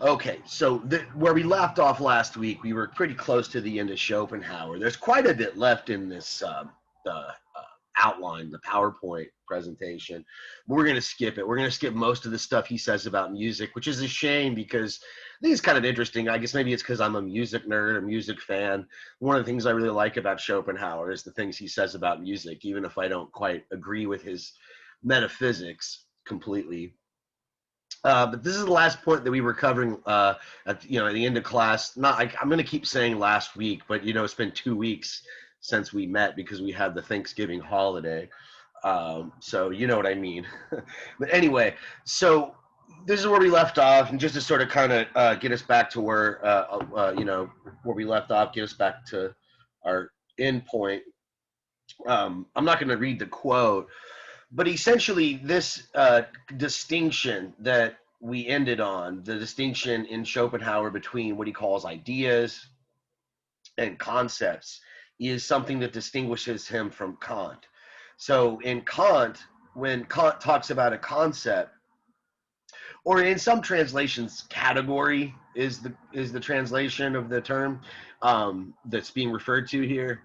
Okay, so where we left off last week, we were pretty close to the end of Schopenhauer. There's quite a bit left in this outline, the PowerPoint presentation. We're going to skip it. We're going to skip most of the stuff he says about music, which is a shame because I think it's kind of interesting. I guess maybe it's because I'm a music nerd, a music fan. One of the things I really like about Schopenhauer is the things he says about music, even if I don't quite agree with his metaphysics completely. But this is the last point that we were covering at the end of class. I'm going to keep saying last week, but it's been 2 weeks since we met because we had the Thanksgiving holiday. So you know what I mean. But anyway, so this is where we left off, and just to sort of kind of get us back to where where we left off, get us back to our end point. I'm not going to read the quote, but essentially this distinction that we ended on, the distinction in Schopenhauer between what he calls ideas and concepts, is something that distinguishes him from Kant. So in Kant, when Kant talks about a concept, or in some translations, category is the translation of the term that's being referred to here.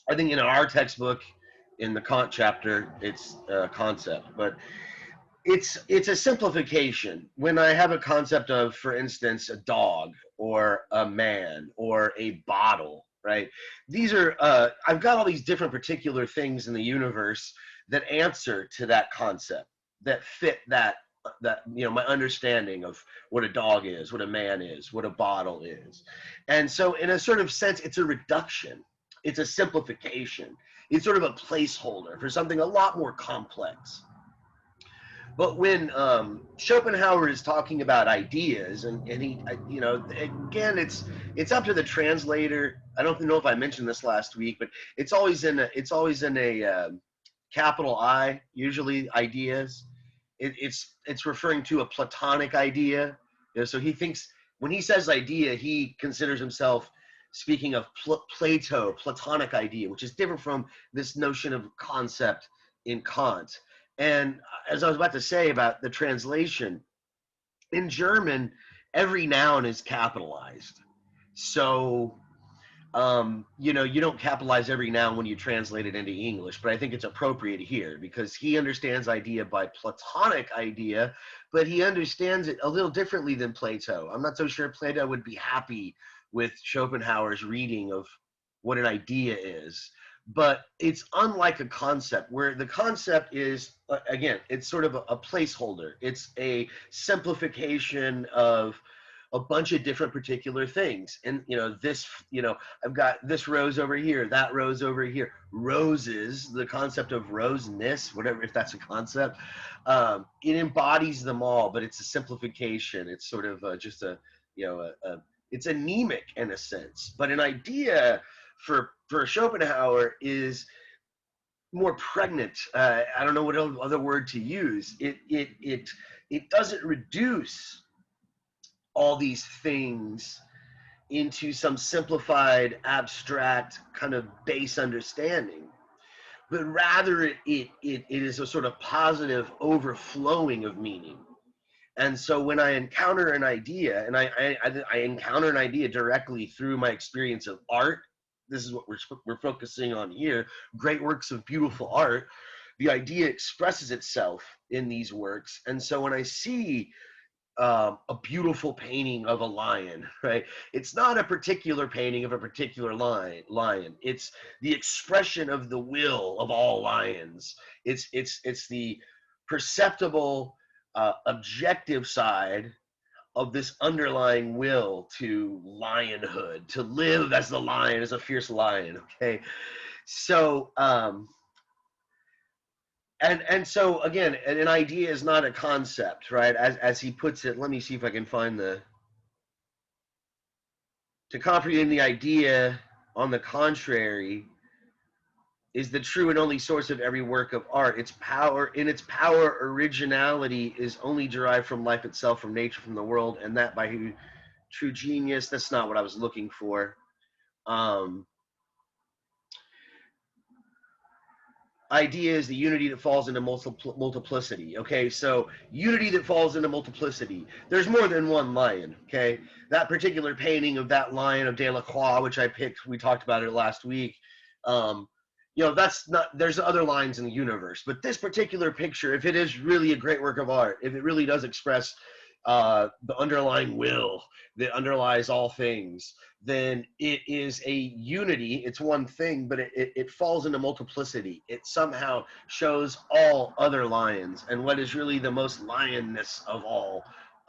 I think in our textbook, in the Kant chapter, it's a concept, but it's a simplification. When I have a concept of, for instance, a dog or a man or a bottle, right? These are I've got all these different particular things in the universe that answer to that concept, that fit that my understanding of what a dog is, what a man is, what a bottle is. And so in a sort of sense, it's a reduction, it's a simplification, it's sort of a placeholder for something a lot more complex. But when Schopenhauer is talking about ideas, and he, again, it's up to the translator. I don't know if I mentioned this last week, but it's always in a capital I, usually ideas. It's referring to a Platonic idea. So he thinks when he says idea, he considers himself speaking of Plato, Platonic idea, which is different from this notion of concept in Kant. And as I was about to say about the translation, in German, every noun is capitalized. So, you don't capitalize every noun when you translate it into English, but I think it's appropriate here because he understands idea by Platonic idea, but he understands it a little differently than Plato. I'm not so sure Plato would be happy with Schopenhauer's reading of what an idea is. But it's unlike a concept, where the concept is, again, it's sort of a placeholder. It's a simplification of a bunch of different particular things. And, I've got this rose over here, that rose over here. Roses, the concept of roseness, whatever, if that's a concept, it embodies them all, but it's a simplification. It's sort of just it's anemic in a sense. But an idea for Schopenhauer is more pregnant. I don't know what other word to use. It doesn't reduce all these things into some simplified, abstract kind of base understanding, but rather it is a sort of positive overflowing of meaning. And so when I encounter an idea, and I encounter an idea directly through my experience of art, this is what we're focusing on here, great works of beautiful art, the idea expresses itself in these works. And so when I see a beautiful painting of a lion, right? It's not a particular painting of a particular lion. It's the expression of the will of all lions. It's the perceptible, objective side of this underlying will to lionhood, to live as the lion, as a fierce lion. Okay, so and so again, an idea is not a concept, right? As he puts it. Let me see if I can find to comprehend the idea, on the contrary, is the true and only source of every work of art. Its power, originality is only derived from life itself, from nature, from the world, and that by true genius. That's not what I was looking for. idea is the unity that falls into multiplicity. Okay, so unity that falls into multiplicity. There's more than one lion. Okay, that particular painting of that lion of Delacroix, which I picked, we talked about it last week. That's not. There's other lions in the universe, but this particular picture, if it is really a great work of art, if it really does express the underlying will that underlies all things, then it is a unity. It's one thing, but it falls into multiplicity. It somehow shows all other lions and what is really the most lionness of all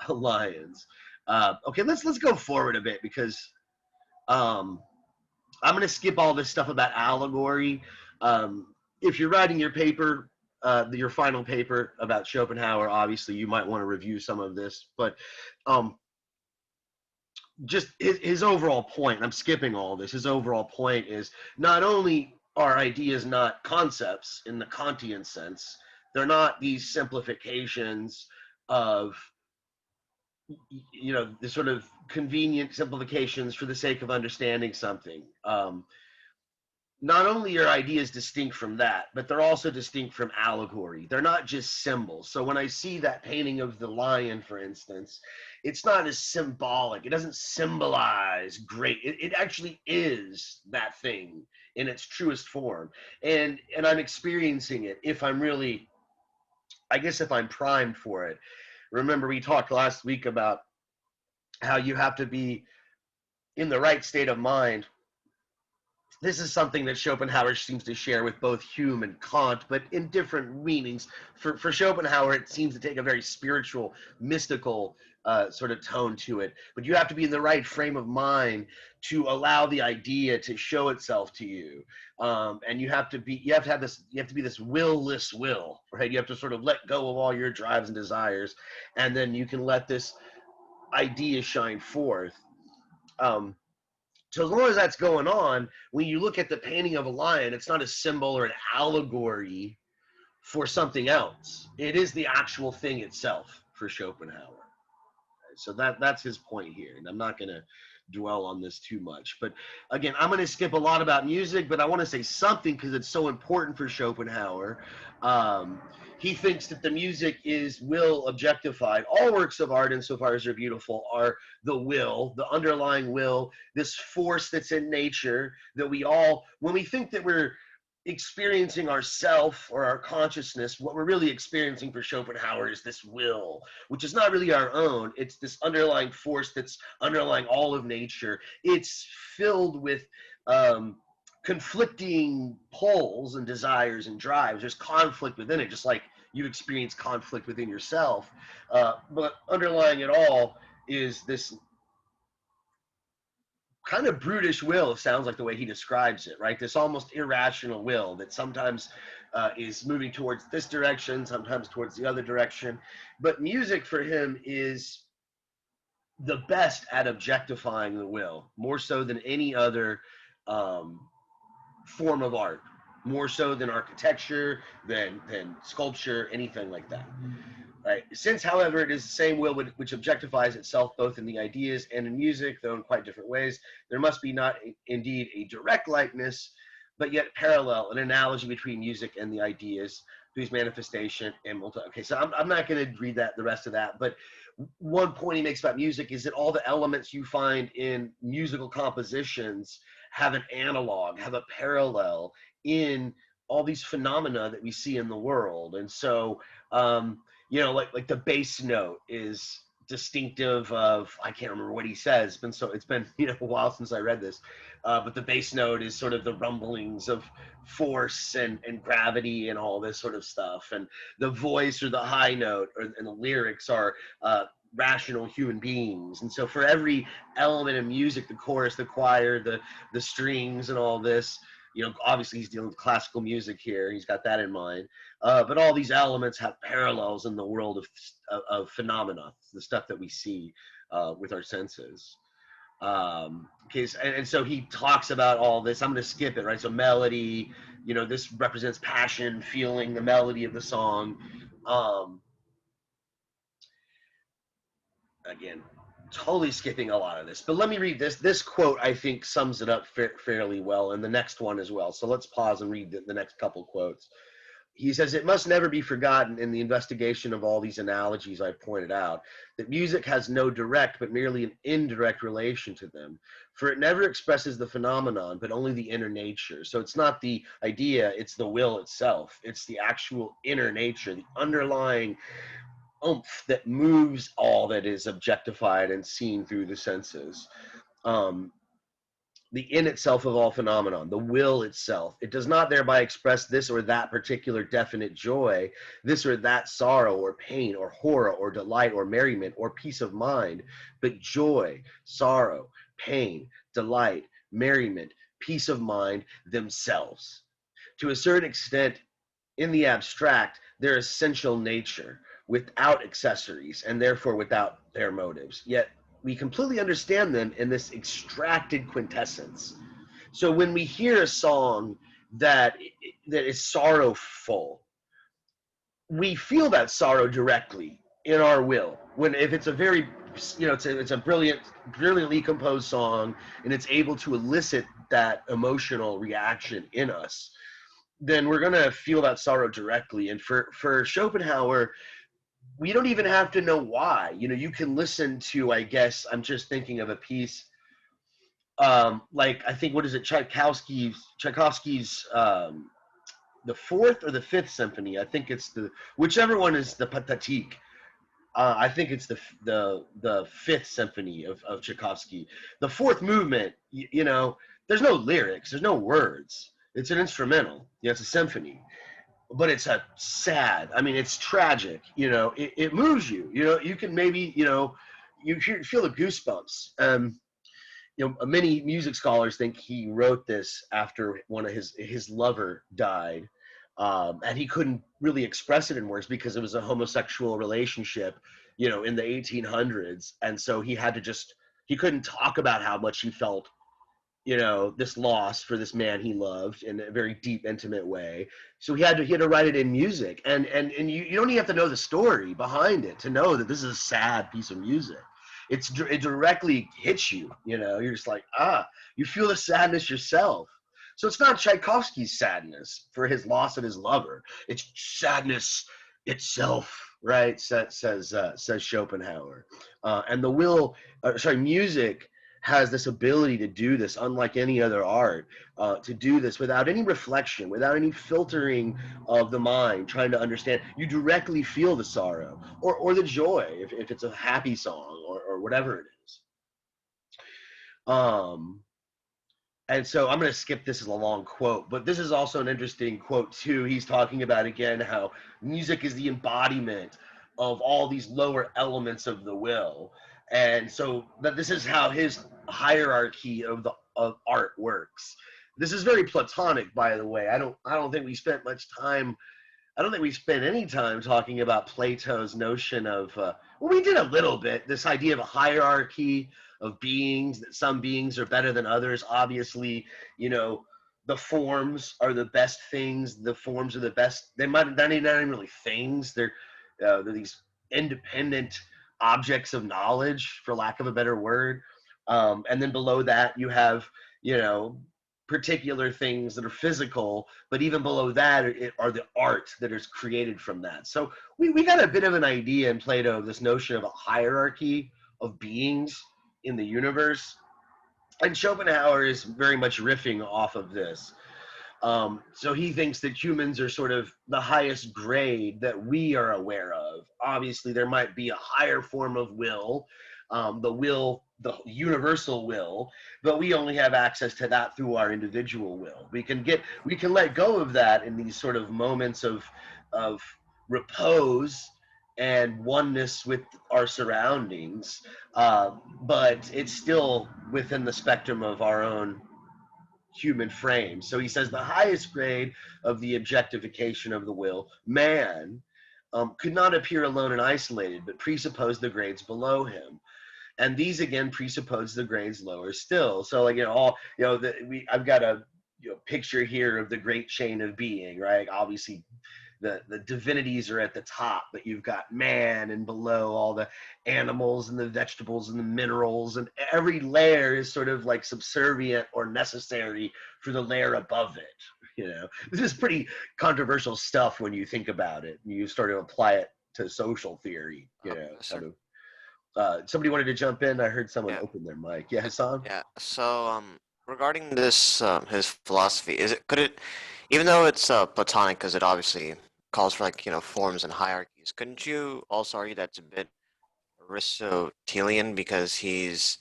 lions. Okay, let's go forward a bit, because I'm going to skip all this stuff about allegory. If you're writing your paper, your final paper about Schopenhauer, obviously you might want to review some of this, but just his overall point, and I'm skipping all this, his overall point is not only are ideas not concepts in the Kantian sense, they're not these simplifications of, the sort of convenient simplifications for the sake of understanding something. Not only are ideas distinct from that, but they're also distinct from allegory. They're not just symbols. So when I see that painting of the lion, for instance, it's not as symbolic. It doesn't symbolize great. It actually is that thing in its truest form. And I'm experiencing it if I'm really, I guess if I'm primed for it. Remember, we talked last week about how you have to be in the right state of mind. This is something that Schopenhauer seems to share with both Hume and Kant, but in different meanings. For Schopenhauer, it seems to take a very spiritual, mystical sort of tone to it. But you have to be in the right frame of mind to allow the idea to show itself to you. And you have to be this will-less will, right? You have to sort of let go of all your drives and desires, and then you can let this idea shine forth. So as long as that's going on, when you look at the painting of a lion, it's not a symbol or an allegory for something else. It is the actual thing itself for Schopenhauer. So that's his point here, and I'm not going to dwell on this too much. But again, I'm going to skip a lot about music, but I want to say something because it's so important for Schopenhauer. He thinks that the music is will objectified. All works of art, insofar as they're beautiful, are the will, the underlying will, this force that's in nature that we all, when we think that we're experiencing ourself or our consciousness, what we're really experiencing for Schopenhauer is this will, which is not really our own. It's this underlying force that's underlying all of nature. It's filled with conflicting poles and desires and drives. There's conflict within it, just like you experience conflict within yourself. But underlying it all is this kind of brutish will, sounds like the way he describes it, right? This almost irrational will that sometimes is moving towards this direction, sometimes towards the other direction. But music for him is the best at objectifying the will, more so than any other form of art, more so than architecture, than sculpture, anything like that. Right. Since, however, it is the same will which objectifies itself both in the ideas and in music, though in quite different ways, there must be not indeed a direct likeness, but yet parallel, an analogy between music and the ideas, whose manifestation and okay, so I'm not going to read the rest of that, but one point he makes about music is that all the elements you find in musical compositions have an analog, have a parallel in all these phenomena that we see in the world. And so, like the bass note is distinctive of, I can't remember what he says. It's been a while since I read this, but the bass note is sort of the rumblings of force and gravity and all this sort of stuff. And the voice or the high note and the lyrics are rational human beings. And so for every element of music, the chorus, the choir, the strings and all this, obviously he's dealing with classical music here. He's got that in mind. But all these elements have parallels in the world of phenomena, the stuff that we see with our senses. Okay, and so he talks about all this. I'm going to skip it, right? So melody, this represents passion, feeling, the melody of the song. Again, totally skipping a lot of this, but let me read this. This quote, I think, sums it up fairly well, and the next one as well. So let's pause and read the next couple quotes. he says, it must never be forgotten in the investigation of all these analogies I've pointed out that music has no direct but merely an indirect relation to them, for it never expresses the phenomenon but only the inner nature. So it's not the idea, it's the will itself. It's the actual inner nature, the underlying oomph that moves all that is objectified and seen through the senses. Um, the in itself of all phenomenon, the will itself. It does not thereby express this or that particular definite joy, this or that sorrow or pain or horror or delight or merriment or peace of mind, but joy, sorrow, pain, delight, merriment, peace of mind themselves. To a certain extent, in the abstract, their essential nature, without accessories, and therefore without their motives. Yet we completely understand them in this extracted quintessence. So when we hear a song that is sorrowful, we feel that sorrow directly in our will. When if it's a very, it's a brilliantly composed song, and it's able to elicit that emotional reaction in us, then we're gonna feel that sorrow directly. And for Schopenhauer, we don't even have to know why. You can listen to, I guess, I'm just thinking of a piece, like, I think, what is it, Tchaikovsky's the fourth or the fifth symphony. I think it's whichever one is the Patatique. I think it's the fifth symphony of Tchaikovsky. The fourth movement, there's no lyrics, there's no words. It's an instrumental. It's a symphony, but it's a sad. I mean, it's tragic. It moves you. You can maybe you feel the goosebumps. Many music scholars think he wrote this after one of his lover died, and he couldn't really express it in words because it was a homosexual relationship, in the 1800s, and so he couldn't talk about how much he felt, this loss for this man he loved in a very deep, intimate way. So he had to write it in music, and you don't even have to know the story behind it to know that this is a sad piece of music. It directly hits you. You're just like, you feel the sadness yourself. So it's not Tchaikovsky's sadness for his loss of his lover. It's sadness itself, right? Says Schopenhauer. And music has this ability to do this, unlike any other art, to do this without any reflection, without any filtering of the mind, trying to understand. You directly feel the sorrow or the joy, if it's a happy song or whatever it is. And so I'm going to skip this as a long quote, but this is also an interesting quote too. He's talking about, again, how music is the embodiment of all these lower elements of the will. And so this is how his hierarchy of art works. This is very Platonic, by the way. I don't think we spent much time. I don't think we spent any time talking about Plato's notion of, well, we did a little bit, this idea of a hierarchy of beings, that some beings are better than others. Obviously, the forms are the best things. The forms are the best. They're not even really things. They're these independent objects of knowledge, for lack of a better word. And then below that, you have, particular things that are physical, but even below that are the art that is created from that. So we got a bit of an idea in Plato of this notion of a hierarchy of beings in the universe. And Schopenhauer is very much riffing off of this. So he thinks that humans are sort of the highest grade that we are aware of. Obviously, there might be a higher form of will, the universal will, but we only have access to that through our individual will. We can let go of that in these sort of moments of repose and oneness with our surroundings, but it's still within the spectrum of our own human frame. So he says the highest grade of the objectification of the will, man, could not appear alone and isolated, but presuppose the grades below him. And these again presuppose the grades lower still. So I've got a picture here of the great chain of being, right? Obviously the divinities are at the top, but you've got man, and below all the animals and the vegetables and the minerals, and every layer is sort of like subservient or necessary for the layer above it. You know, this is pretty controversial stuff when you think about it. You start to apply it to social theory. You know, Yes, kind sir. of. Somebody wanted to jump in. I heard someone Yeah, open their mic. Yeah, Hassan. yeah. So, regarding this, his philosophy, could it, even though it's Platonic, because it obviously calls for like forms and hierarchies, couldn't you also argue that's a bit Aristotelian because he's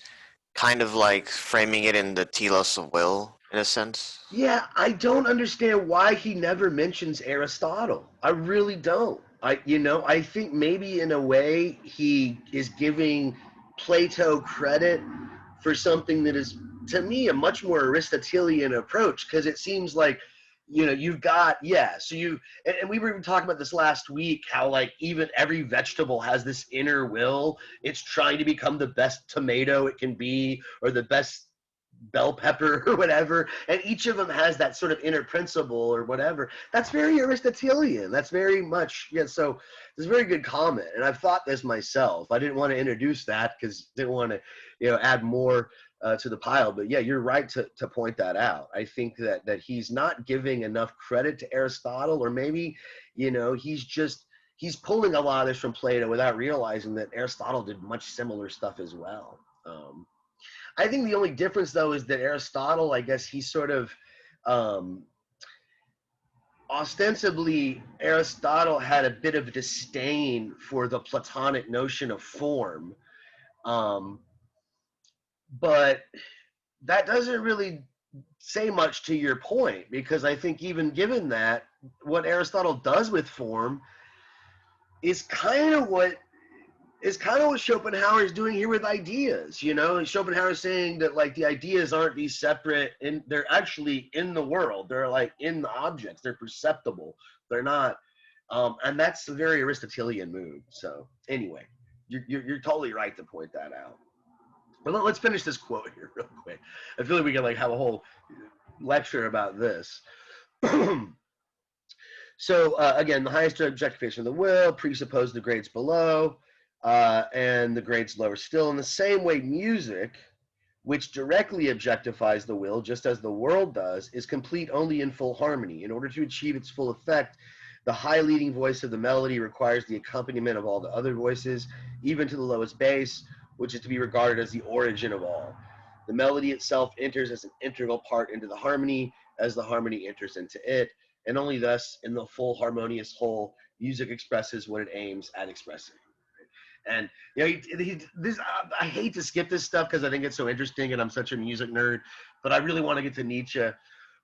kind of like framing it in the telos of will in a sense? Yeah, I don't understand why he never mentions Aristotle. I really don't. I think maybe in a way he is giving Plato credit for something that is, to me, a much more Aristotelian approach, because it seems like, you've got, yeah, so and we were even talking about this last week, how like even every vegetable has this inner will. It's trying to become the best tomato it can be, or the best bell pepper or whatever, and each of them has that sort of inner principle or whatever. That's very Aristotelian. That's very much, yeah. So it's a very good comment, and I've thought this myself. I didn't want to introduce that because didn't want to add more to the pile, but yeah, you're right to point that out. I think that he's not giving enough credit to Aristotle, or maybe he's pulling a lot of this from Plato without realizing that Aristotle did much similar stuff as well. I think the only difference, though, is that Aristotle, I guess, he sort of um, ostensibly, Aristotle had a bit of disdain for the Platonic notion of form, um, but that doesn't really say much to your point, because I think even given that, what Aristotle does with form is kind of what Schopenhauer is doing here with ideas. Schopenhauer is saying that like the ideas aren't these separate, and they're actually in the world. They're like in the objects. They're perceptible. They're not, and that's a very Aristotelian move. So anyway, you're totally right to point that out. But let's finish this quote here real quick. I feel like we can like have a whole lecture about this. So again, the highest objectification of the will presupposes the grades below, and the grades lower still. In the same way, music, which directly objectifies the will, just as the world does, is complete only in full harmony. In order to achieve its full effect, the high leading voice of the melody requires the accompaniment of all the other voices, even to the lowest bass, which is to be regarded as the origin of all. The melody itself enters as an integral part into the harmony, as the harmony enters into it, and only thus, in the full harmonious whole, music expresses what it aims at expressing. And I hate to skip this stuff because I think it's so interesting, and I'm such a music nerd. But I really want to get to Nietzsche.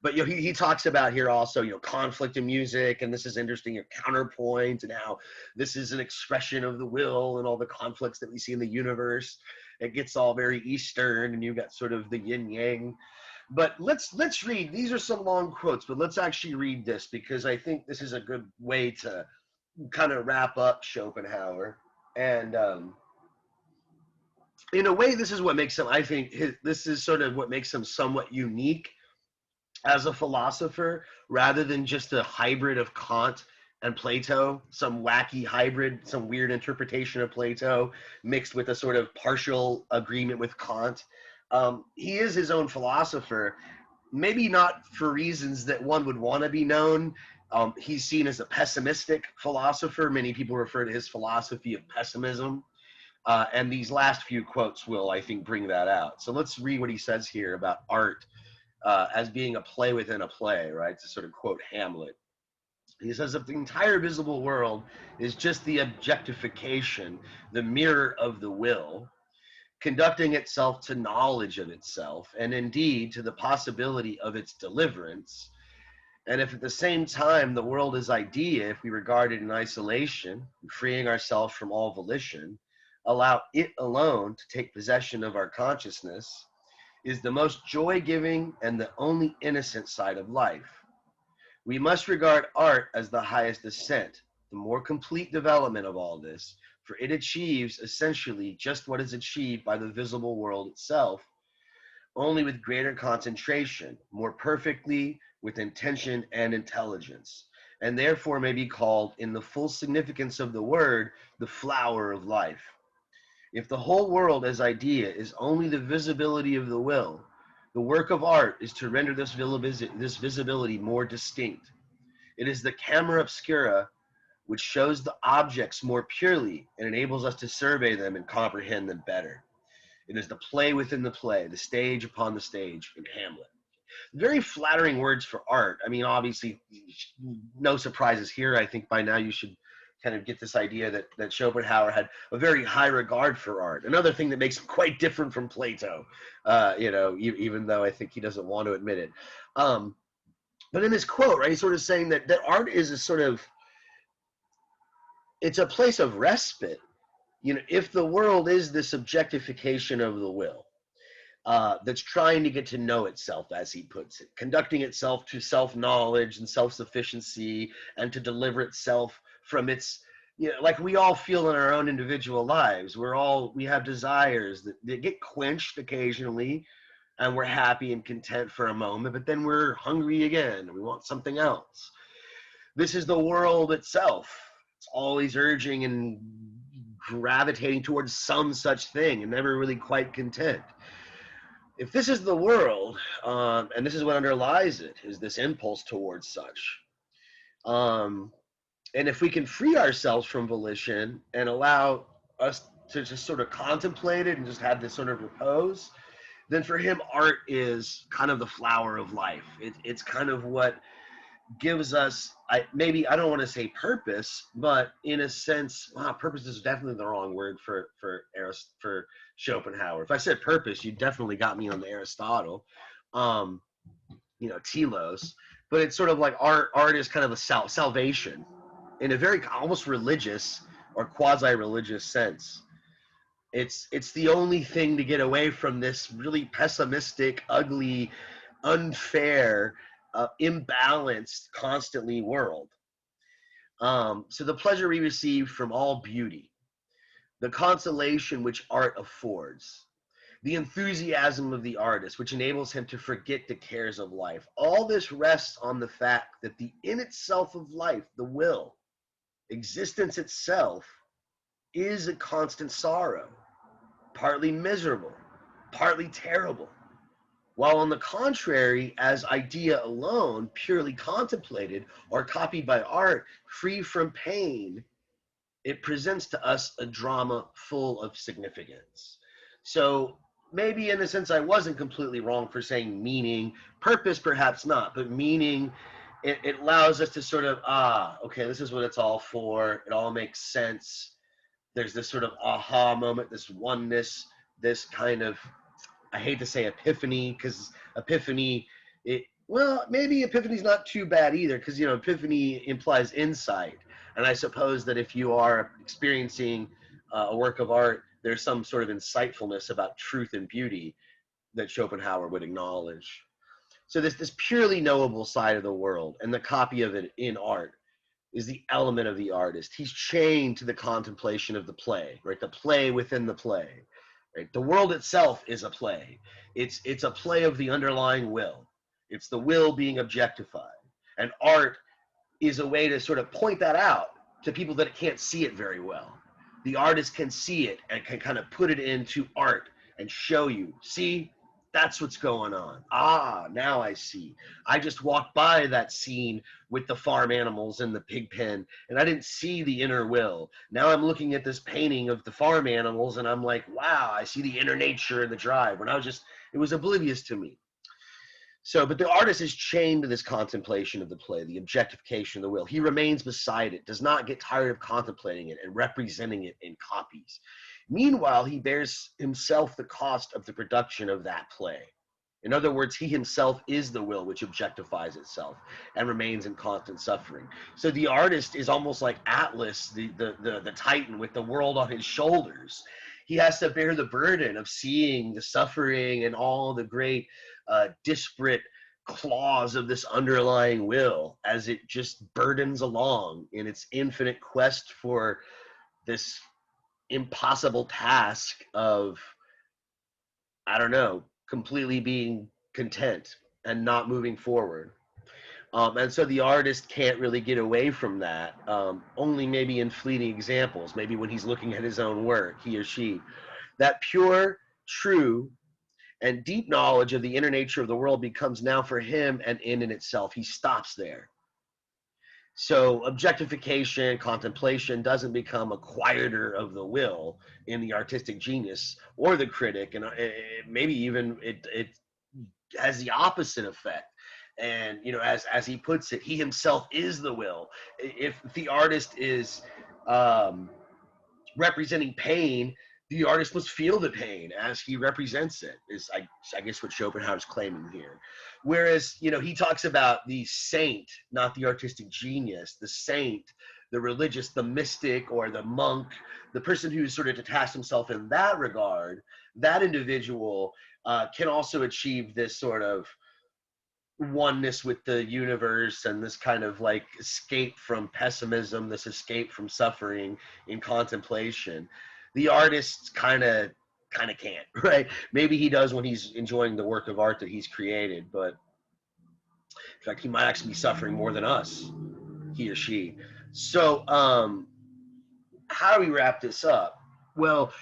But he talks about here also conflict in music, and this is interesting. Counterpoint, and how this is an expression of the will, and all the conflicts that we see in the universe. It gets all very Eastern, and you've got sort of the yin yang. But let's read. These are some long quotes, but let's actually read this, because I think this is a good way to kind of wrap up Schopenhauer. And in a way, this is what makes him, I think, this is sort of what makes him somewhat unique as a philosopher, rather than just a hybrid of Kant and Plato, some wacky hybrid, some weird interpretation of Plato mixed with a sort of partial agreement with Kant. He is his own philosopher, maybe not for reasons that one would want to be known. He's seen as a pessimistic philosopher. Many people refer to his philosophy of pessimism. And these last few quotes will, I think, bring that out. So let's read what he says here about art as being a play within a play, right? To sort of quote Hamlet. He says, if the entire visible world is just the objectification, the mirror of the will, conducting itself to knowledge of itself, and indeed to the possibility of its deliverance, and if at the same time the world is idea, if we regard it in isolation, freeing ourselves from all volition, allow it alone to take possession of our consciousness, is the most joy-giving and the only innocent side of life. We must regard art as the highest ascent, the more complete development of all this, for it achieves essentially just what is achieved by the visible world itself, only with greater concentration, more perfectly, with intention and intelligence, and therefore may be called, in the full significance of the word, the flower of life. If the whole world as idea is only the visibility of the will, The work of art is to render this visibility more distinct. It is the camera obscura which shows the objects more purely and enables us to survey them and comprehend them better. It is the play within the play, the stage upon the stage in Hamlet. Very flattering words for art. I mean, obviously, no surprises here. I think by now you should kind of get this idea that Schopenhauer had a very high regard for art. Another thing that makes him quite different from Plato, even though I think he doesn't want to admit it. But in this quote, right, he's sort of saying that art is a sort of, it's a place of respite. If the world is this objectification of the will, that's trying to get to know itself, as he puts it, conducting itself to self-knowledge and self-sufficiency, and to deliver itself from its, like we all feel in our own individual lives. We have desires that get quenched occasionally, and we're happy and content for a moment, but then we're hungry again, and we want something else. This is the world itself. It's always urging and gravitating towards some such thing and never really quite content. If this is the world, and this is what underlies it, is this impulse towards such. And if we can free ourselves from volition and allow us to just sort of contemplate it and just have this sort of repose, then for him, art is kind of the flower of life. It's kind of what gives us, I don't want to say purpose, but in a sense, purpose is definitely the wrong word for Schopenhauer. If I said purpose, you definitely got me on the Aristotle, telos. But it's sort of like art is kind of a salvation in a very almost religious or quasi-religious sense. It's the only thing to get away from this really pessimistic, ugly, unfair, imbalanced, constantly world. So the pleasure we receive from all beauty, the consolation which art affords, the enthusiasm of the artist, which enables him to forget the cares of life. All this rests on the fact that the in itself of life, the will, existence itself, is a constant sorrow, partly miserable, partly terrible. While on the contrary, as idea alone, purely contemplated or copied by art, free from pain, it presents to us a drama full of significance. So maybe in a sense I wasn't completely wrong for saying meaning, purpose perhaps not, but meaning, it allows us to sort of, okay, this is what it's all for. It all makes sense. There's this sort of aha moment, this oneness, this kind of, I hate to say epiphany, because epiphany, maybe epiphany's not too bad either, because, epiphany implies insight. And I suppose that if you are experiencing a work of art, there's some sort of insightfulness about truth and beauty that Schopenhauer would acknowledge. So this purely knowable side of the world and the copy of it in art is the element of the artist. He's chained to the contemplation of the play, right? The play within the play. Right? The world itself is a play. It's a play of the underlying will. It's the will being objectified. And art is a way to sort of point that out to people that can't see it very well. The artist can see it and can kind of put it into art and show you, see, that's what's going on. Now I see. I just walked by that scene with the farm animals in the pig pen, and I didn't see the inner will. Now I'm looking at this painting of the farm animals, and I'm like, wow, I see the inner nature in the drive. When it was oblivious to me. So, but the artist is chained to this contemplation of the play, the objectification of the will. He remains beside it, does not get tired of contemplating it and representing it in copies. Meanwhile, he bears himself the cost of the production of that play. In other words, he himself is the will which objectifies itself and remains in constant suffering. So the artist is almost like Atlas, the Titan with the world on his shoulders. He has to bear the burden of seeing the suffering and all the great disparate claws of this underlying will as it just burdens along in its infinite quest for this impossible task of, completely being content and not moving forward. And so the artist can't really get away from that, only maybe in fleeting examples, maybe when he's looking at his own work, he or she. That pure, true, And deep knowledge of the inner nature of the world becomes now for him an end in itself. He stops there. So objectification, contemplation doesn't become a quieter of the will in the artistic genius or the critic, and maybe even it has the opposite effect. And as he puts it, he himself is the will. If the artist is um, representing pain, the artist must feel the pain as he represents it, is I guess what Schopenhauer's claiming here. Whereas, he talks about the saint, not the artistic genius, the saint, the religious, the mystic, or the monk, the person who's sort of detached himself in that regard, that individual can also achieve this sort of oneness with the universe and this kind of like escape from pessimism, this escape from suffering in contemplation. The artist kind of can't, right? Maybe he does when he's enjoying the work of art that he's created, but in fact he might actually be suffering more than us, he or she. So how do we wrap this up? Well,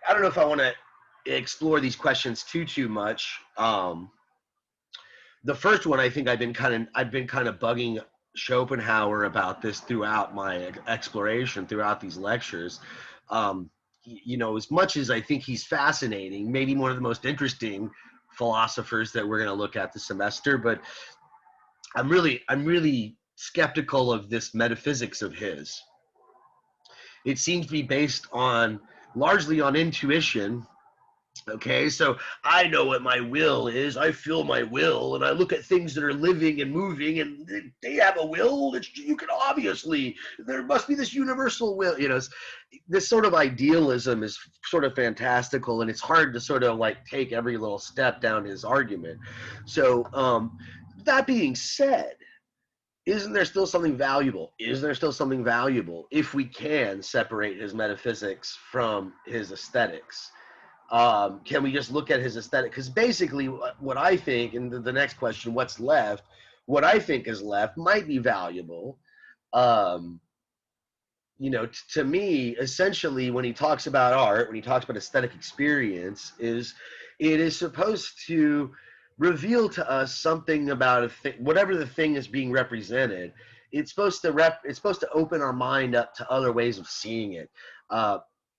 I don't know if I want to explore these questions too much. The first one, I think I've been kind of bugging Schopenhauer about this throughout my exploration, throughout these lectures. As much as I think he's fascinating, maybe one of the most interesting philosophers that we're going to look at this semester, but I'm really skeptical of this metaphysics of his. It seems to be based largely on intuition. Okay, so I know what my will is. I feel my will, and I look at things that are living and moving, and they have a will. You can obviously, there must be this universal will. This sort of idealism is sort of fantastical, and it's hard to sort of like take every little step down his argument. So that being said, isn't there still something valuable? Is there still something valuable if we can separate his metaphysics from his aesthetics? Can we just look at his aesthetic? Because basically what I think, and the next question, what's left, what I think is left might be valuable. To me, essentially, when he talks about art, when he talks about aesthetic experience, it is supposed to reveal to us something about a thing, whatever the thing is being represented. It's supposed to open our mind up to other ways of seeing it.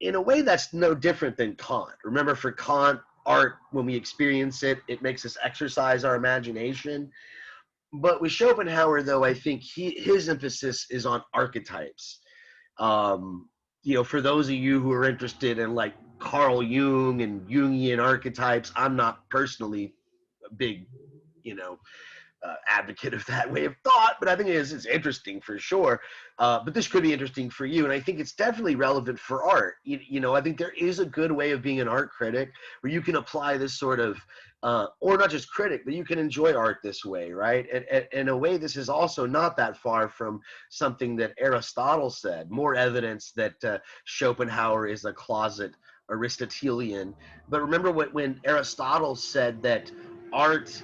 In a way that's no different than Kant. Remember, for Kant, art, when we experience it, it makes us exercise our imagination. But with Schopenhauer, though, I think his emphasis is on archetypes. For those of you who are interested in like Carl Jung and Jungian archetypes, I'm not personally a big, advocate of that way of thought, but I think it's interesting for sure. But this could be interesting for you, and I think it's definitely relevant for art. I think there is a good way of being an art critic where you can apply this sort of, or not just critic, but you can enjoy art this way, right? And in a way, this is also not that far from something that Aristotle said. More evidence that Schopenhauer is a closet Aristotelian. But remember when Aristotle said that art,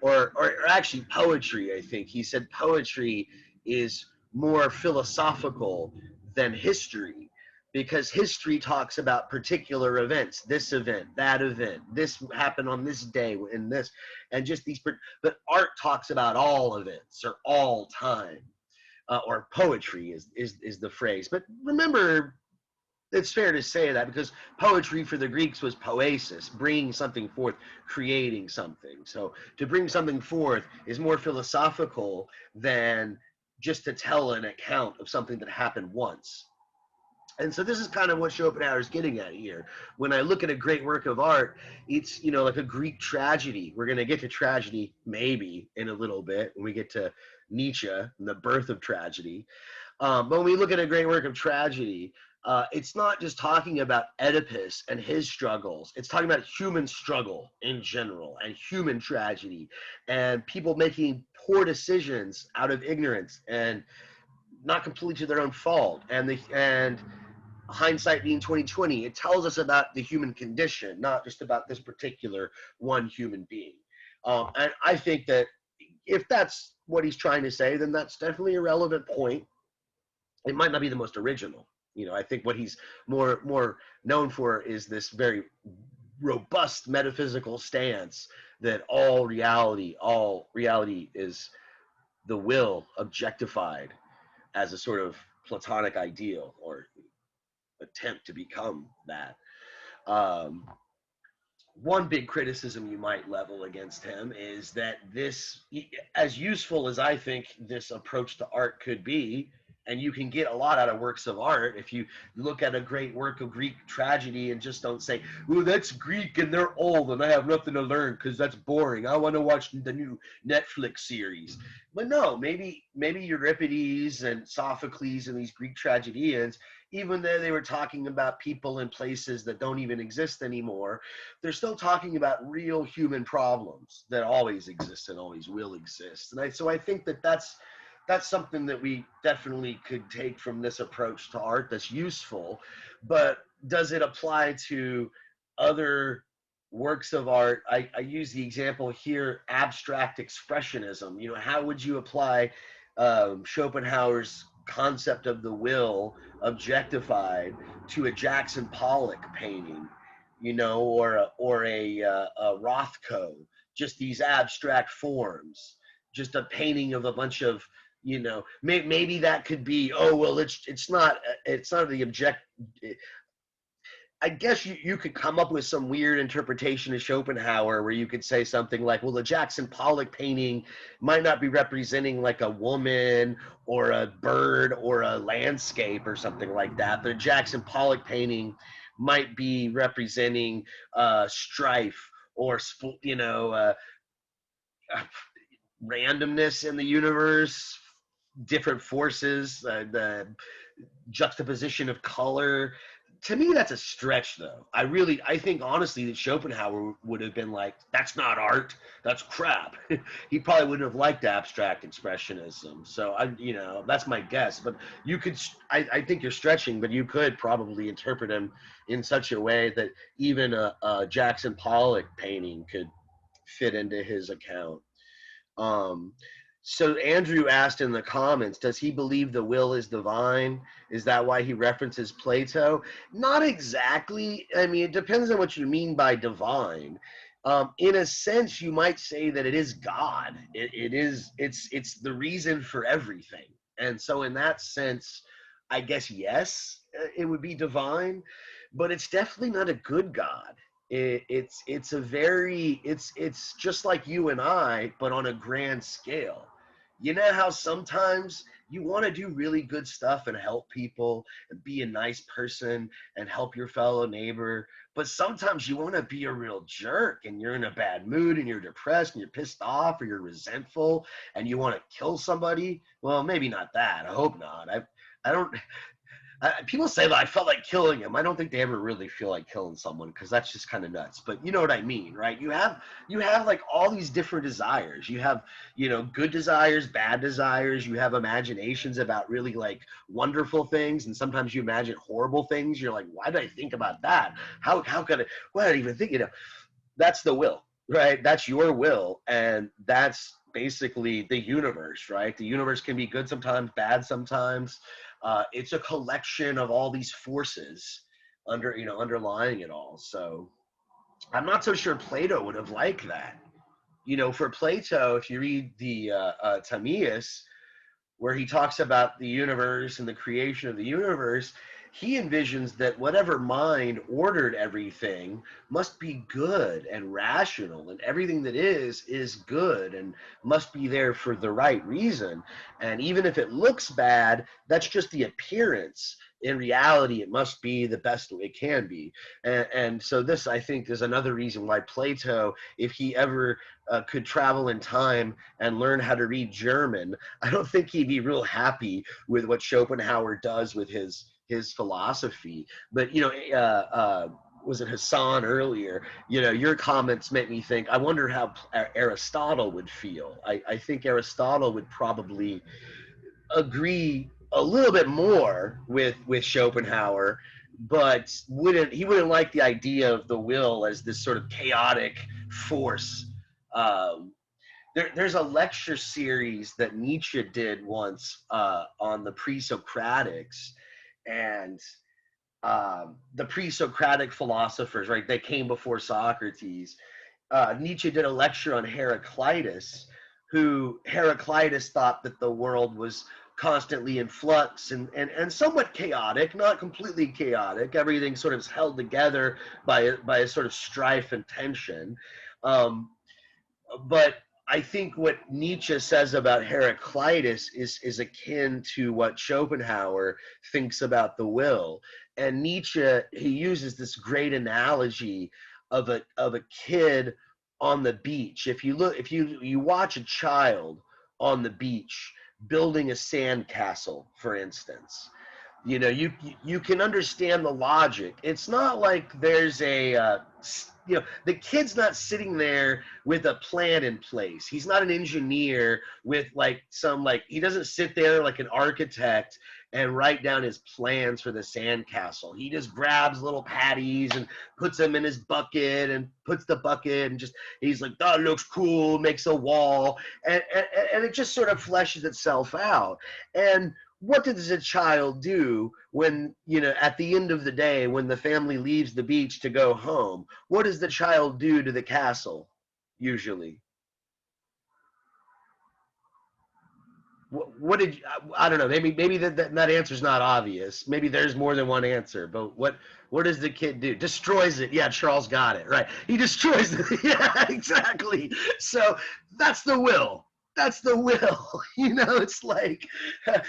or actually poetry, I think he said poetry is more philosophical than history, because history talks about particular events, this event, that event, this happened on this day, and this, and just these, but art talks about all events or all time, or poetry is the phrase. But remember, it's fair to say that, because poetry for the Greeks was poesis, bringing something forth, creating something. So to bring something forth is more philosophical than just to tell an account of something that happened once. And so this is kind of what Schopenhauer is getting at here. When I look at a great work of art, it's, like a Greek tragedy. We're going to get to tragedy maybe in a little bit when we get to Nietzsche and the birth of tragedy. But when we look at a great work of tragedy, it's not just talking about Oedipus and his struggles. It's talking about human struggle in general and human tragedy and people making poor decisions out of ignorance and not completely to their own fault. And hindsight being 2020, it tells us about the human condition, not just about this particular one human being. And I think that if that's what he's trying to say, then that's definitely a relevant point. It might not be the most original. I think what he's more known for is this very robust metaphysical stance that all reality is the will objectified as a sort of Platonic ideal or attempt to become that. Um, One big criticism you might level against him is that this, as useful as I think this approach to art could be, and you can get a lot out of works of art if you look at a great work of Greek tragedy and just don't say, "Well, that's Greek and they're old and I have nothing to learn because that's boring. I want to watch the new Netflix series." But no, maybe Euripides and Sophocles and these Greek tragedians, even though they were talking about people and places that don't even exist anymore, they're still talking about real human problems that always exist and always will exist. And so I think that that's something that we definitely could take from this approach to art that's useful. But does it apply to other works of art? I use the example here, abstract expressionism. How would you apply Schopenhauer's concept of the will objectified to a Jackson Pollock painting, or a Rothko, just these abstract forms, just a painting of a bunch of, maybe that could be, oh well, it's not the object. I guess you could come up with some weird interpretation of Schopenhauer where you could say something like, well, the Jackson Pollock painting might not be representing like a woman or a bird or a landscape or something like that. The Jackson Pollock painting might be representing strife or, randomness in the universe, different forces, the juxtaposition of color. To me, that's a stretch, though. I think honestly that Schopenhauer would have been like, "That's not art. That's crap." He probably wouldn't have liked abstract expressionism. So that's my guess. But you could, I think you're stretching, but you could probably interpret him in such a way that even a Jackson Pollock painting could fit into his account. Um, so Andrew asked in the comments, does he believe the will is divine? Is that why he references Plato? Not exactly. I mean, it depends on what you mean by divine. In a sense, you might say that it is God. It's the reason for everything. And so in that sense, I guess, yes, it would be divine, but it's definitely not a good God. It's just like you and I, but on a grand scale. You know how sometimes you want to do really good stuff and help people and be a nice person and help your fellow neighbor, but sometimes you want to be a real jerk and you're in a bad mood and you're depressed and you're pissed off or you're resentful and you want to kill somebody. Well, maybe not that. I hope not. I don't. People say that I felt like killing him. I don't think they ever really feel like killing someone because that's just kind of nuts. But you know what I mean, right? You have like all these different desires. You have good desires, bad desires. You have imaginations about really like wonderful things, and sometimes you imagine horrible things. You're like, why did I think about that? How could I? Why did I even think? That's the will, right? That's your will, and that's basically the universe, right? The universe can be good sometimes, bad sometimes. It's a collection of all these forces underlying it all. So I'm not so sure Plato would have liked that. For Plato, if you read the Timaeus, where he talks about the universe and the creation of the universe, he envisions that whatever mind ordered everything must be good and rational, and everything that is good and must be there for the right reason. And even if it looks bad, that's just the appearance. In reality, it must be the best it can be. And so this, I think, is another reason why Plato, if he ever could travel in time and learn how to read German, I don't think he'd be real happy with what Schopenhauer does with his philosophy. But was it Hassan earlier? Your comments make me think. I wonder how Aristotle would feel. I think Aristotle would probably agree a little bit more with Schopenhauer, but he wouldn't like the idea of the will as this sort of chaotic force. Um, there's a lecture series that Nietzsche did once on the pre-Socratics, and the pre-Socratic philosophers, right? They came before Socrates. Nietzsche did a lecture on Heraclitus, who Heraclitus thought that the world was constantly in flux and somewhat chaotic, not completely chaotic. Everything sort of is held together by a sort of strife and tension. Um, but I think what Nietzsche says about Heraclitus is akin to what Schopenhauer thinks about the will. And Nietzsche, he uses this great analogy of a kid on the beach. If you watch a child on the beach building a sandcastle, for instance, you can understand the logic. It's not like there's the kid's not sitting there with a plan in place. He's not an engineer with he doesn't sit there like an architect and write down his plans for the sandcastle. He just grabs little patties and puts them in his bucket and puts the bucket and just he's like, that looks cool, makes a wall, and it just sort of fleshes itself out. And what does a child do when, at the end of the day, when the family leaves the beach to go home? What does the child do to the castle, usually? What did I don't know? Maybe that answer's not obvious. Maybe there's more than one answer. But what does the kid do? Destroys it. Yeah, Charles got it right. He destroys it. Yeah, exactly. So that's the will. That's the will. It's like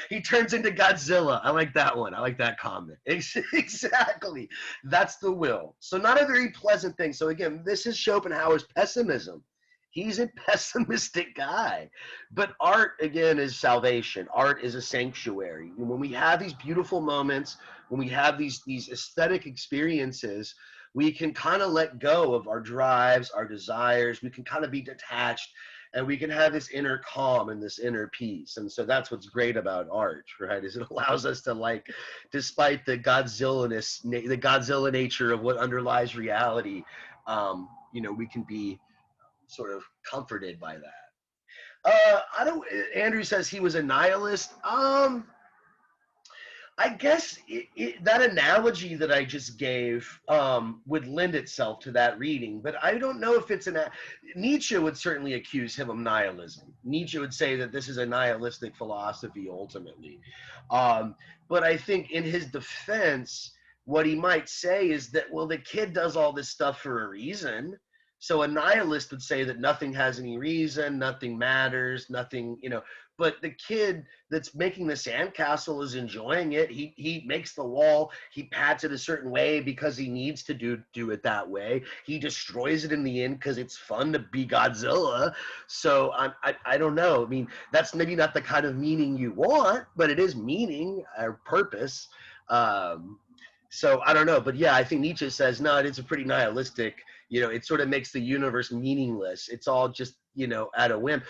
he turns into Godzilla. I like that one. I like that comment. Exactly. That's the will. So not a very pleasant thing. So again, this is Schopenhauer's pessimism. He's a pessimistic guy. But art, again, is salvation. Art is a sanctuary. When we have these beautiful moments, when we have these aesthetic experiences, we can kind of let go of our drives, our desires. We can kind of be detached, and we can have this inner calm and this inner peace. And so that's what's great about art, right? Is it allows us to, despite the Godzilla nature of what underlies reality, we can be sort of comforted by that. I don't. Andrew says he was a nihilist. I guess that analogy that I just gave would lend itself to that reading, but I don't know if it's Nietzsche would certainly accuse him of nihilism. Nietzsche would say that this is a nihilistic philosophy ultimately. But I think in his defense, what he might say is that, well, the kid does all this stuff for a reason. So a nihilist would say that nothing has any reason, nothing matters, nothing, but the kid that's making the sandcastle is enjoying it. He makes the wall, he pats it a certain way because he needs to do it that way. He destroys it in the end because it's fun to be Godzilla. So I don't know. I mean, that's maybe not the kind of meaning you want, but it is meaning or purpose. So I don't know, but yeah, I think Nietzsche says, no, it's a pretty nihilistic, it sort of makes the universe meaningless. It's all just, at a whim.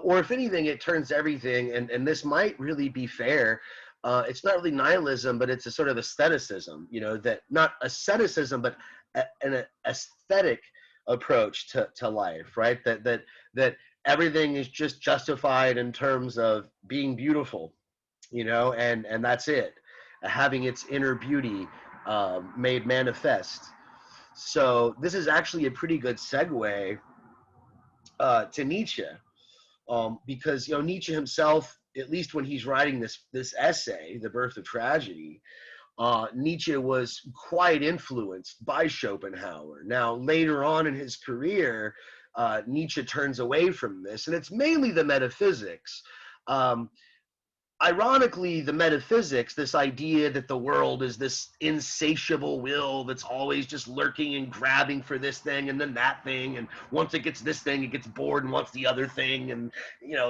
Or if anything, it turns everything, and this might really be fair. It's not really nihilism, but it's a sort of aestheticism, that not asceticism, but an aesthetic approach to life, right? That everything is just justified in terms of being beautiful, and that's it. Having its inner beauty made manifest. So this is actually a pretty good segue to Nietzsche, because Nietzsche himself, at least when he's writing this essay, The Birth of Tragedy, Nietzsche was quite influenced by Schopenhauer. Now, later on in his career, Nietzsche turns away from this, and it's mainly the metaphysics. Ironically, the metaphysics, this idea that the world is this insatiable will that's always just lurking and grabbing for this thing and then that thing, and once it gets this thing, it gets bored and wants the other thing, and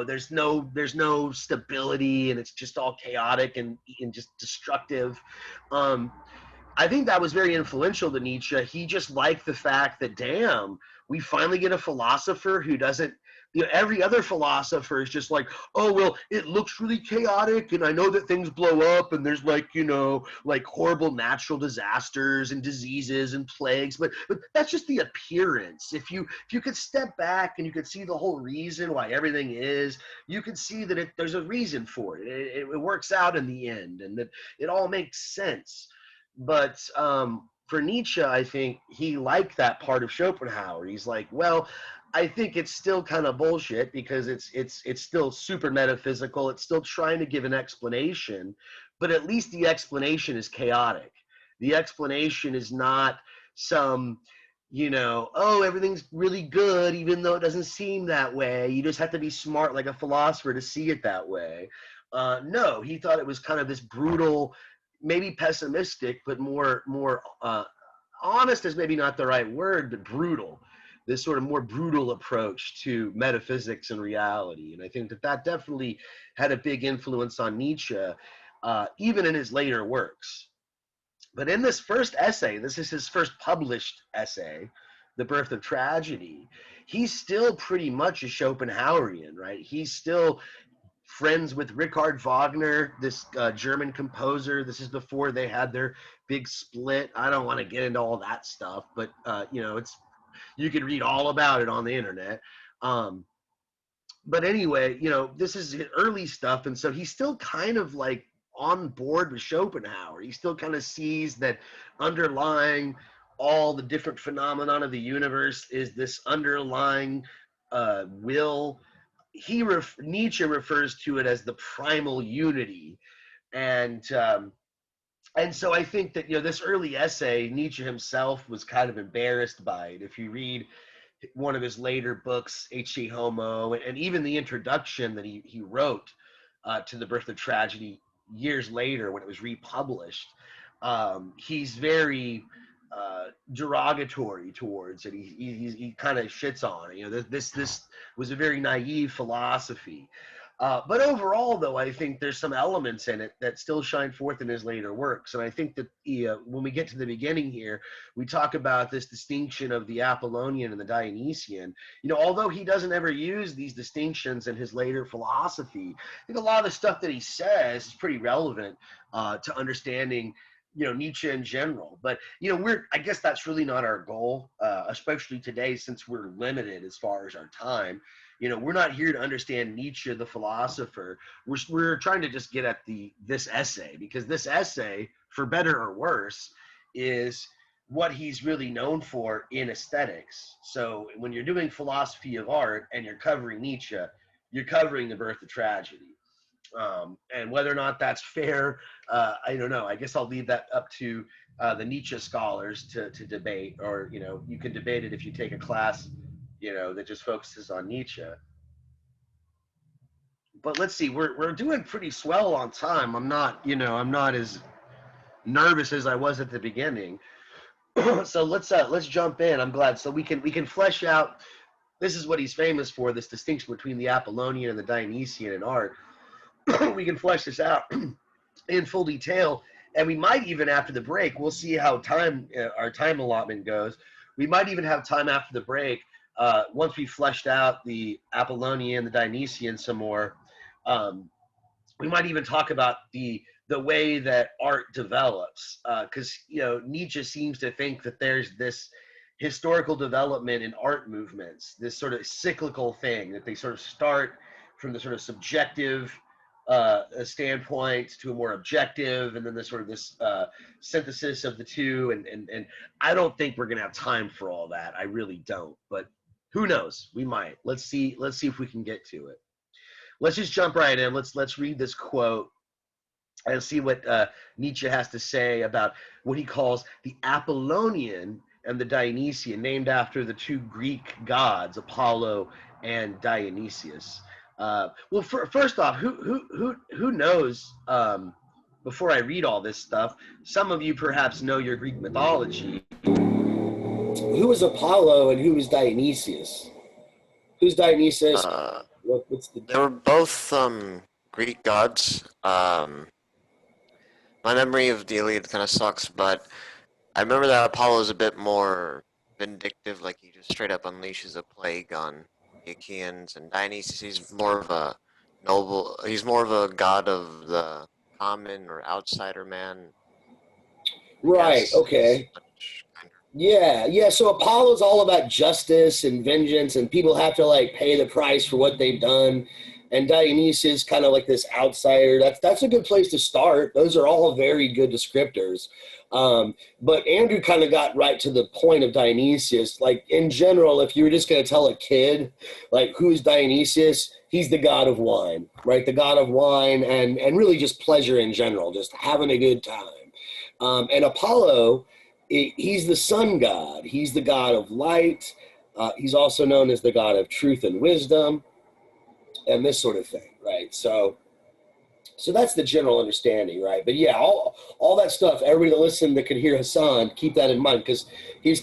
there's no stability, and it's just all chaotic and just destructive. I think that was very influential to Nietzsche. He just liked the fact that, damn, we finally get a philosopher who doesn't, every other philosopher is just like, oh, well, it looks really chaotic, and I know that things blow up, and there's like horrible natural disasters and diseases and plagues, but that's just the appearance. If you could step back and you could see the whole reason why everything is, you could see that there's a reason for it. It works out in the end, and that it all makes sense. But for Nietzsche, I think he liked that part of Schopenhauer. He's like, well, I think it's still kind of bullshit because it's still super metaphysical. It's still trying to give an explanation, but at least the explanation is chaotic. The explanation is not some, oh, everything's really good, even though it doesn't seem that way. You just have to be smart like a philosopher to see it that way. No, he thought it was kind of this brutal, maybe pessimistic, but more honest is maybe not the right word, but brutal. This sort of more brutal approach to metaphysics and reality, and I think that definitely had a big influence on Nietzsche, even in his later works. But in this first essay, this is his first published essay, The Birth of Tragedy, he's still pretty much a Schopenhauerian, right? He's still friends with Richard Wagner, this German composer. This is before they had their big split. I don't want to get into all that stuff, but it's, you could read all about it on the internet. But anyway, this is early stuff, and so he's still kind of like on board with Schopenhauer. He still kind of sees that underlying all the different phenomenon of the universe is this underlying will. Nietzsche refers to it as the primal unity, and so I think that this early essay, Nietzsche himself was kind of embarrassed by it. If you read one of his later books, H.C. Homo, and even the introduction that he wrote to The Birth of Tragedy years later when it was republished, he's very derogatory towards it. He kind of shits on it. This was a very naive philosophy. But overall, though, I think there's some elements in it that still shine forth in his later works. And I think that when we get to the beginning here, we talk about this distinction of the Apollonian and the Dionysian. Although he doesn't ever use these distinctions in his later philosophy, I think a lot of the stuff that he says is pretty relevant to understanding Nietzsche in general. But I guess that's really not our goal, especially today, since we're limited as far as our time. We're not here to understand Nietzsche, the philosopher. We're trying to just get at this essay, because this essay, for better or worse, is what he's really known for in aesthetics. So when you're doing philosophy of art and you're covering Nietzsche, you're covering The Birth of Tragedy. And whether or not that's fair, I don't know. I guess I'll leave that up to the Nietzsche scholars to debate, or you can debate it if you take a class that just focuses on Nietzsche. But let's see, we're doing pretty swell on time. I'm not as nervous as I was at the beginning. So let's jump in. I'm glad. So we can flesh out. This is what he's famous for, this distinction between the Apollonian and the Dionysian in art. We can flesh this out in full detail, and we might even, after the break, we'll see how our time allotment goes. We might even have time after the break, once we fleshed out the Apollonian, the Dionysian some more. We might even talk about the way that art develops, because Nietzsche seems to think that there's this historical development in art movements, this sort of cyclical thing, that they sort of start from the sort of subjective standpoint to a more objective, and then this synthesis of the two, and I don't think we're gonna have time for all that. I really don't, but who knows? We might. Let's see if we can get to it. Let's just jump right in. Let's read this quote and see what Nietzsche has to say about what he calls the Apollonian and the Dionysian, named after the two Greek gods, Apollo and Dionysius. Well, first off, who knows? Before I read all this stuff, some of you perhaps know your Greek mythology. Who was Apollo and who was Dionysius? Who's Dionysius? They were both Greek gods. My memory of the Iliad kind of sucks, but I remember that Apollo is a bit more vindictive, like he just straight up unleashes a plague on the Achaeans, and Dionysius, he's more of a noble, he's more of a god of the common or outsider man. Right, okay. Yeah, so Apollo's all about justice and vengeance, and people have to pay the price for what they've done, and Dionysius kind of like this outsider. That's a good place to start. Those are all very good descriptors. But Andrew kind of got right to the point of Dionysius. Like in general, if you were just going to tell a kid, like, who's Dionysius? He's the god of wine, right? The god of wine and really just pleasure in general, just having a good time. And Apollo, he's the sun god. He's the god of light. He's also known as the god of truth and wisdom and this sort of thing, right? So that's the general understanding, right? But yeah, all that stuff, everybody that listened that could hear Hassan, keep that in mind, because he's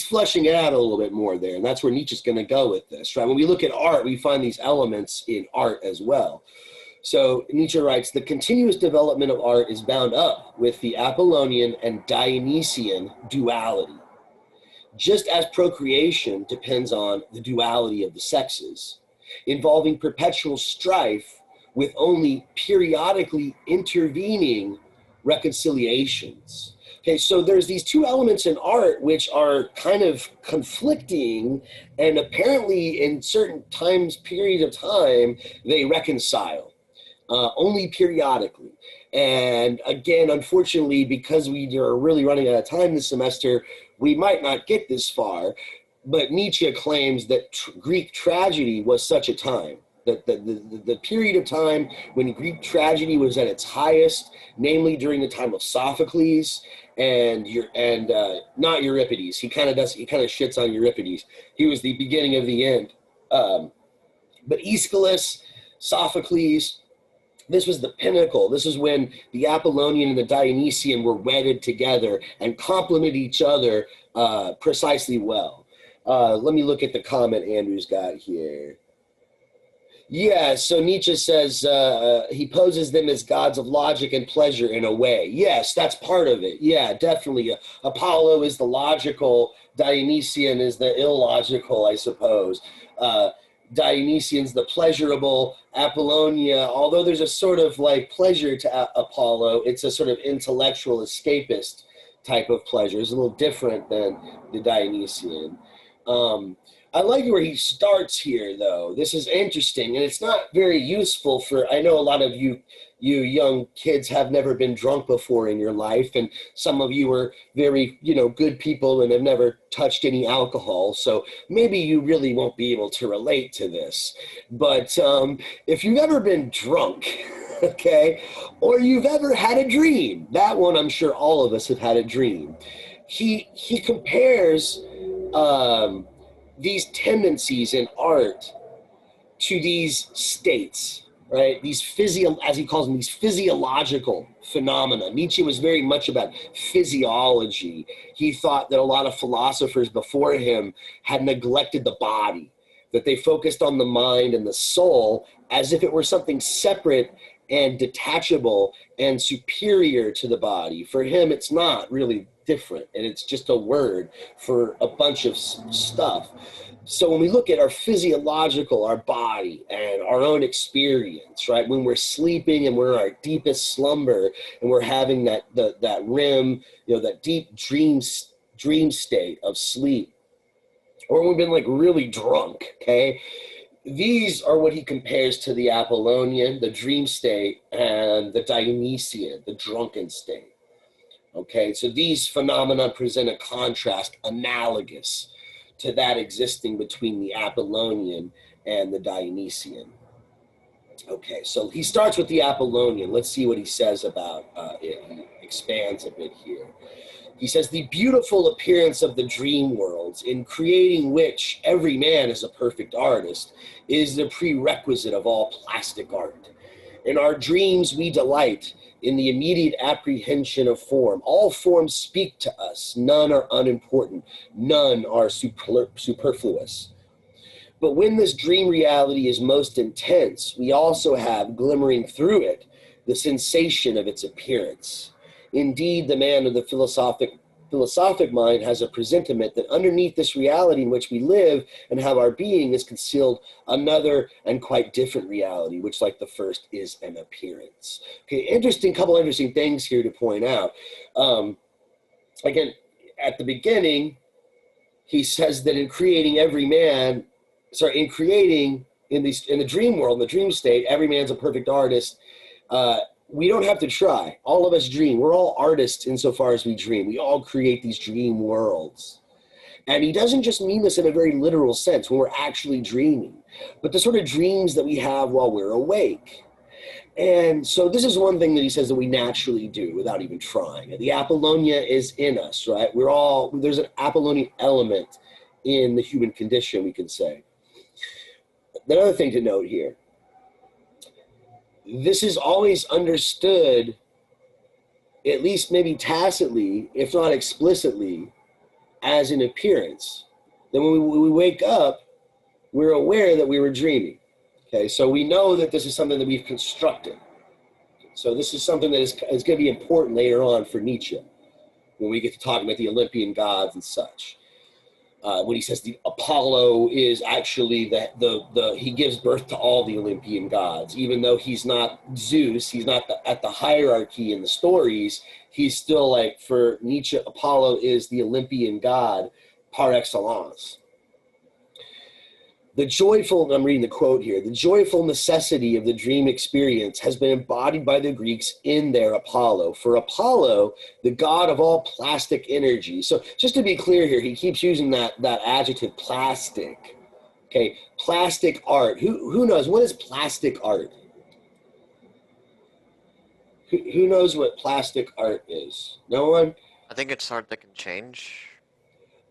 fleshing it out a little bit more there, and that's where Nietzsche's going to go with this, right? When we look at art, we find these elements in art as well. So Nietzsche writes, the continuous development of art is bound up with the Apollonian and Dionysian duality, just as procreation depends on the duality of the sexes, involving perpetual strife with only periodically intervening reconciliations. Okay, so there's these two elements in art which are kind of conflicting, and apparently in certain periods of time, they reconcile, only periodically. And again, unfortunately, because we are really running out of time this semester, we might not get this far, but Nietzsche claims that Greek tragedy was such a time. The period of time when Greek tragedy was at its highest, namely during the time of Sophocles and not Euripides. He kind of shits on Euripides. He was the beginning of the end. But Aeschylus, Sophocles, this was the pinnacle. This is when the Apollonian and the Dionysian were wedded together and complemented each other precisely well. Let me look at the comment Andrew's got here. Yeah, so Nietzsche says he poses them as gods of logic and pleasure in a way. Yes, that's part of it. Yeah, definitely. Apollo is the logical. Dionysian is the illogical, I suppose. Dionysian's the pleasurable. Apollonia, although there's a sort of like pleasure to Apollo, it's a sort of intellectual escapist type of pleasure. It's a little different than the Dionysian. I like where he starts here, though. This is interesting, and it's not very useful for, I know a lot of you young kids have never been drunk before in your life, and some of you are very, good people and have never touched any alcohol, so maybe you really won't be able to relate to this. But if you've ever been drunk, okay, or you've ever had a dream, that one I'm sure all of us have had a dream. He compares these tendencies in art to these states, right? These as he calls them, these physiological phenomena. Nietzsche was very much about physiology. He thought that a lot of philosophers before him had neglected the body, that they focused on the mind and the soul as if it were something separate and detachable and superior to the body. For him, it's not really different, and it's just a word for a bunch of stuff. So when we look at our physiological, our body and our own experience, right, when we're sleeping and we're in our deepest slumber and we're having that REM, that deep dream state of sleep, or we've been like really drunk, okay, these are what he compares to the Apollonian, the dream state, and the Dionysian, the drunken state. Okay, so these phenomena present a contrast analogous to that existing between the Apollonian and the Dionysian. Okay, so he starts with the Apollonian. Let's see what he says about it. He expands a bit here. He says, the beautiful appearance of the dream worlds, in creating which every man is a perfect artist, is the prerequisite of all plastic art. In our dreams we delight in the immediate apprehension of form. All forms speak to us. None are unimportant. None are superfluous. But when this dream reality is most intense, we also have, glimmering through it, the sensation of its appearance. Indeed, the man of the philosophic mind has a presentiment that underneath this reality in which we live and have our being is concealed another and quite different reality, which, like the first, is an appearance. Okay, couple interesting things here to point out. Again, at the beginning, he says that in creating in the dream world, in the dream state, every man's a perfect artist. We don't have to try. All of us dream. We're all artists insofar as we dream. We all create these dream worlds. And he doesn't just mean this in a very literal sense when we're actually dreaming, but the sort of dreams that we have while we're awake. And so this is one thing that he says that we naturally do without even trying. The Apollonia is in us, right? There's an Apollonian element in the human condition, we could say. Another thing to note here, this is always understood, at least maybe tacitly, if not explicitly, as an appearance. Then when we wake up, we're aware that we were dreaming. Okay, so we know that this is something that we've constructed. So this is something that is going to be important later on for Nietzsche when we get to talking about the Olympian gods and such. When he says the Apollo is actually he gives birth to all the Olympian gods, even though he's not Zeus, he's not at the hierarchy in the stories. He's still like, for Nietzsche, Apollo is the Olympian god par excellence. I'm reading the quote here, the joyful necessity of the dream experience has been embodied by the Greeks in their Apollo. For Apollo, the god of all plastic energy. So just to be clear here, he keeps using that adjective plastic. Okay, plastic art. Who knows? What is plastic art? Who knows what plastic art is? No one? I think it's art that can change.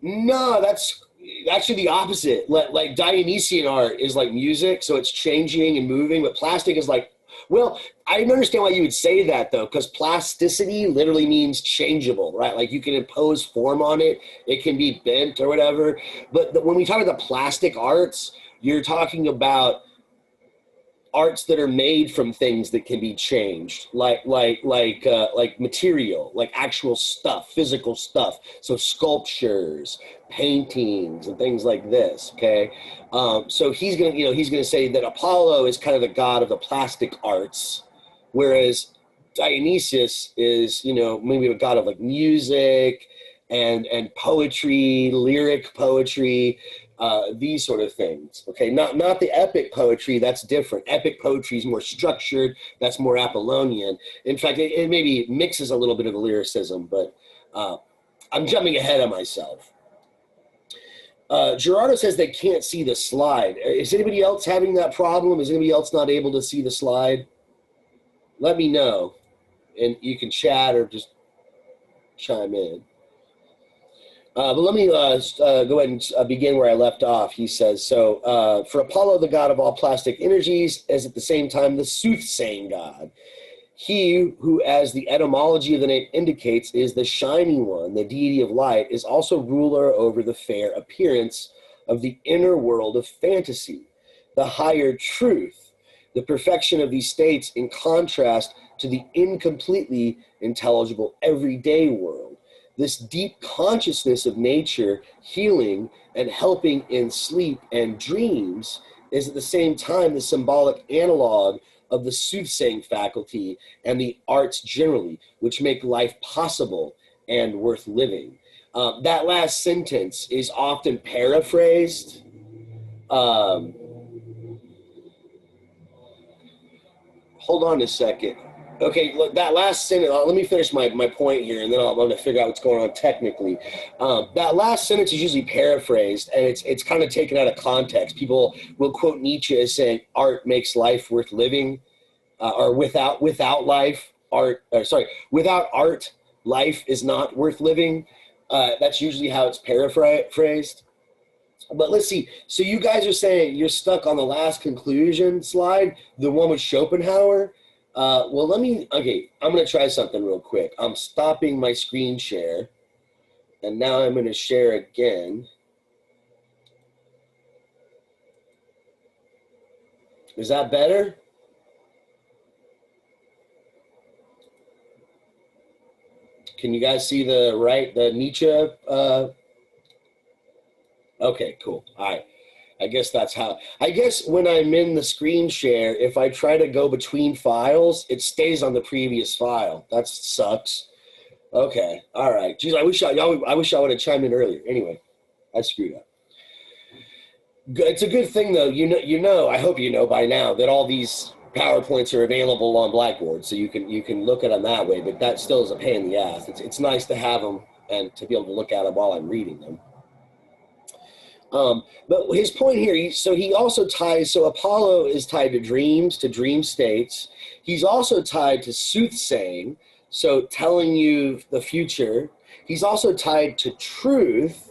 No, that's actually the opposite. Like Dionysian art is like music, so it's changing and moving, but plastic is like, well, I don't understand why you would say that though, because plasticity literally means changeable, right? Like you can impose form on it, it can be bent or whatever. But when we talk about the plastic arts, you're talking about arts that are made from things that can be changed, like material, like actual stuff, physical stuff. So sculptures, paintings, and things like this. Okay, so he's gonna say that Apollo is kind of the god of the plastic arts, whereas Dionysius is maybe a god of like music and poetry, lyric poetry. These sort of things, okay? Not the epic poetry, that's different. Epic poetry is more structured, that's more Apollonian. In fact, it maybe mixes a little bit of the lyricism, but I'm jumping ahead of myself. Gerardo says they can't see the slide. Is anybody else having that problem? Is anybody else not able to see the slide? Let me know, and you can chat or just chime in. But let me go ahead and begin where I left off. He says, so for Apollo, the god of all plastic energies, is at the same time the soothsaying god. He who, as the etymology of the name indicates, is the shining one, the deity of light, is also ruler over the fair appearance of the inner world of fantasy, the higher truth, the perfection of these states in contrast to the incompletely intelligible everyday world. This deep consciousness of nature healing and helping in sleep and dreams is at the same time the symbolic analog of the soothsaying faculty and the arts generally, which make life possible and worth living. That last sentence is often paraphrased. Hold on a second. Okay, look, that last sentence, let me finish my point here, and then I'm going to figure out what's going on technically. That last sentence is usually paraphrased, and it's kind of taken out of context. People will quote Nietzsche as saying, art makes life worth living, or without art, life is not worth living. That's usually how it's paraphrased. But let's see. So you guys are saying you're stuck on the last conclusion slide, the one with Schopenhauer. Well, I'm going to try something real quick. I'm stopping my screen share, and now I'm going to share again. Is that better? Can you guys see the Nietzsche? Okay, cool. All right. I guess that's how. I guess when I'm in the screen share, if I try to go between files, it stays on the previous file. That sucks. Okay, all right. Geez, I wish I would have chimed in earlier. Anyway, I screwed up. It's a good thing, though. I hope you know by now that all these PowerPoints are available on Blackboard, so you can look at them that way. But that still is a pain in the ass. It's nice to have them and to be able to look at them while I'm reading them. But his point here, he also ties. So Apollo is tied to dreams, to dream states. He's also tied to soothsaying, so telling you the future. He's also tied to truth.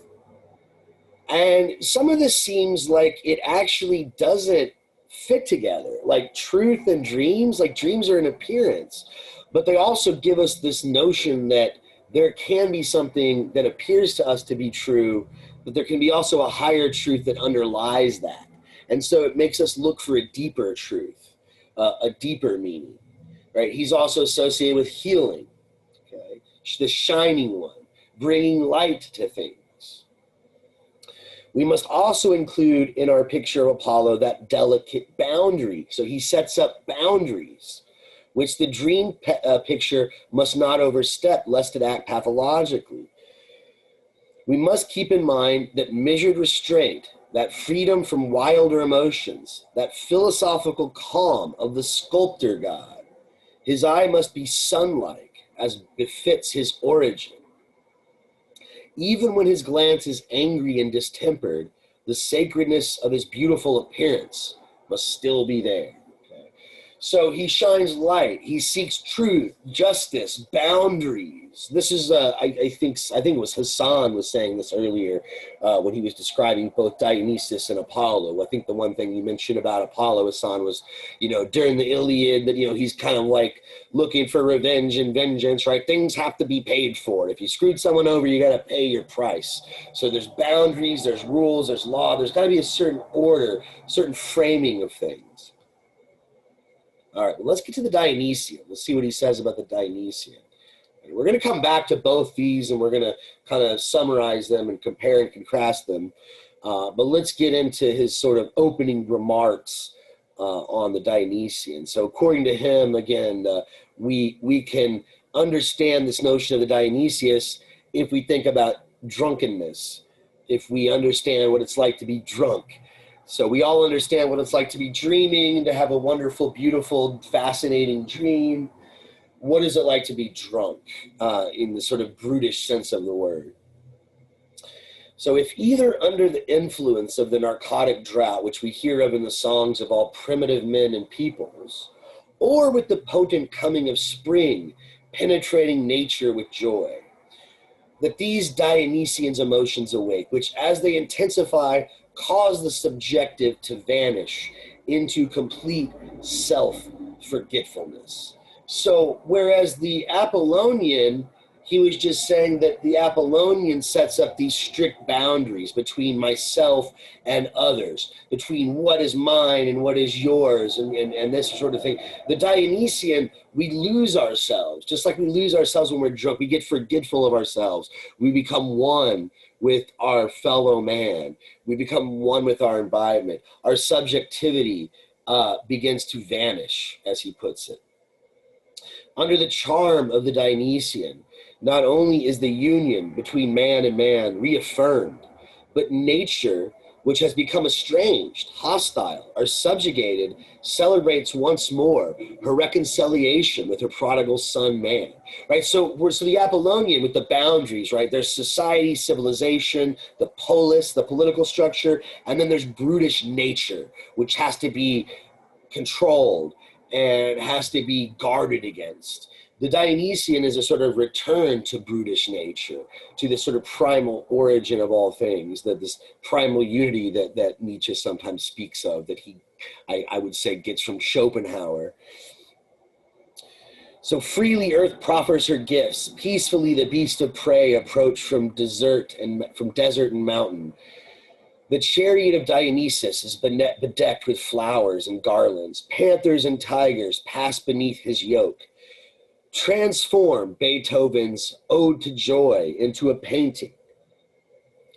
And some of this seems like it actually doesn't fit together. Like truth and dreams, like dreams are an appearance, but they also give us this notion that there can be something that appears to us to be true, but there can be also a higher truth that underlies that. And so it makes us look for a deeper truth, a deeper meaning, right? He's also associated with healing, okay? The shining one, bringing light to things. We must also include in our picture of Apollo that delicate boundary. So he sets up boundaries, which the dream picture must not overstep, lest it act pathologically. We must keep in mind that measured restraint, that freedom from wilder emotions, that philosophical calm of the sculptor god, his eye must be sun-like, as befits his origin. Even when his glance is angry and distempered, the sacredness of his beautiful appearance must still be there. Okay? So he shines light. He seeks truth, justice, boundaries. This is, I think it was Hassan was saying this earlier when he was describing both Dionysus and Apollo. I think the one thing you mentioned about Apollo, Hassan, was, during the Iliad, that, he's kind of like looking for revenge and vengeance, right? Things have to be paid for. If you screwed someone over, you got to pay your price. So there's boundaries, there's rules, there's law. There's got to be a certain order, certain framing of things. All right, well, let's get to the Dionysian. Let's see what he says about the Dionysian. We're going to come back to both these, and we're going to kind of summarize them and compare and contrast them. But let's get into his sort of opening remarks on the Dionysian. So according to him, again, we can understand this notion of the Dionysius if we think about drunkenness, if we understand what it's like to be drunk. So we all understand what it's like to be dreaming, to have a wonderful, beautiful, fascinating dream. What is it like to be drunk in the sort of brutish sense of the word? So if either under the influence of the narcotic drought, which we hear of in the songs of all primitive men and peoples, or with the potent coming of spring, penetrating nature with joy, that these Dionysian's emotions awake, which as they intensify, cause the subjective to vanish into complete self-forgetfulness. So whereas the Apollonian, he was just saying that the Apollonian sets up these strict boundaries between myself and others, between what is mine and what is yours, and this sort of thing. The Dionysian, we lose ourselves, just like we lose ourselves when we're drunk. We get forgetful of ourselves. We become one with our fellow man. We become one with our environment. Our subjectivity begins to vanish, as he puts it. Under the charm of the Dionysian, not only is the union between man and man reaffirmed, but nature, which has become estranged, hostile, or subjugated, celebrates once more her reconciliation with her prodigal son, man. Right? So the Apollonian with the boundaries, right? There's society, civilization, the polis, the political structure, and then there's brutish nature, which has to be controlled and has to be guarded against. The Dionysian is a sort of return to brutish nature, to this sort of primal origin of all things, that this primal unity that Nietzsche sometimes speaks of, that I would say gets from Schopenhauer. So freely earth proffers her gifts, peacefully the beast of prey approach from desert and mountain. The chariot of Dionysus is bedecked with flowers and garlands. Panthers and tigers pass beneath his yoke. Transform Beethoven's Ode to Joy into a painting.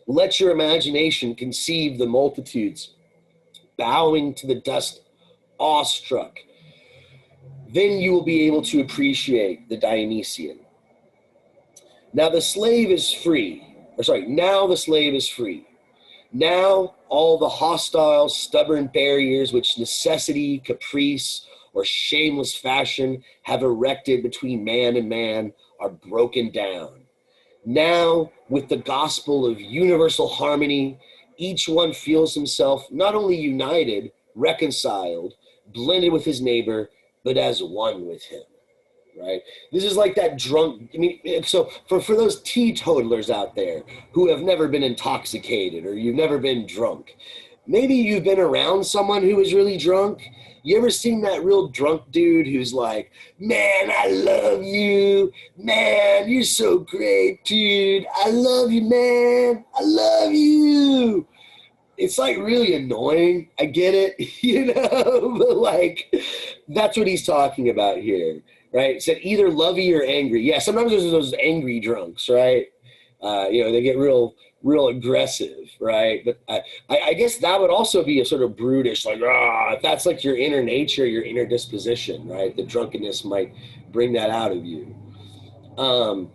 Let your imagination conceive the multitudes bowing to the dust, awestruck. Then you will be able to appreciate the Dionysian. Now the slave is free. Now all the hostile, stubborn barriers which necessity, caprice, or shameless fashion have erected between man and man are broken down. Now, with the gospel of universal harmony, each one feels himself not only united, reconciled, blended with his neighbor, but as one with him. Right? This is like that drunk. I mean, so for those teetotalers out there who have never been intoxicated or you've never been drunk, maybe you've been around someone who is really drunk. You ever seen that real drunk dude who's like, man, I love you. Man, you're so great, dude. I love you, man. I love you. It's like really annoying. I get it, but like, that's what he's talking about here. Right? It said either lovey or angry. Yeah, sometimes there's those angry drunks, right? They get real aggressive, right? But I guess that would also be a sort of brutish, like, if that's like your inner nature, your inner disposition, right? The drunkenness might bring that out of you. All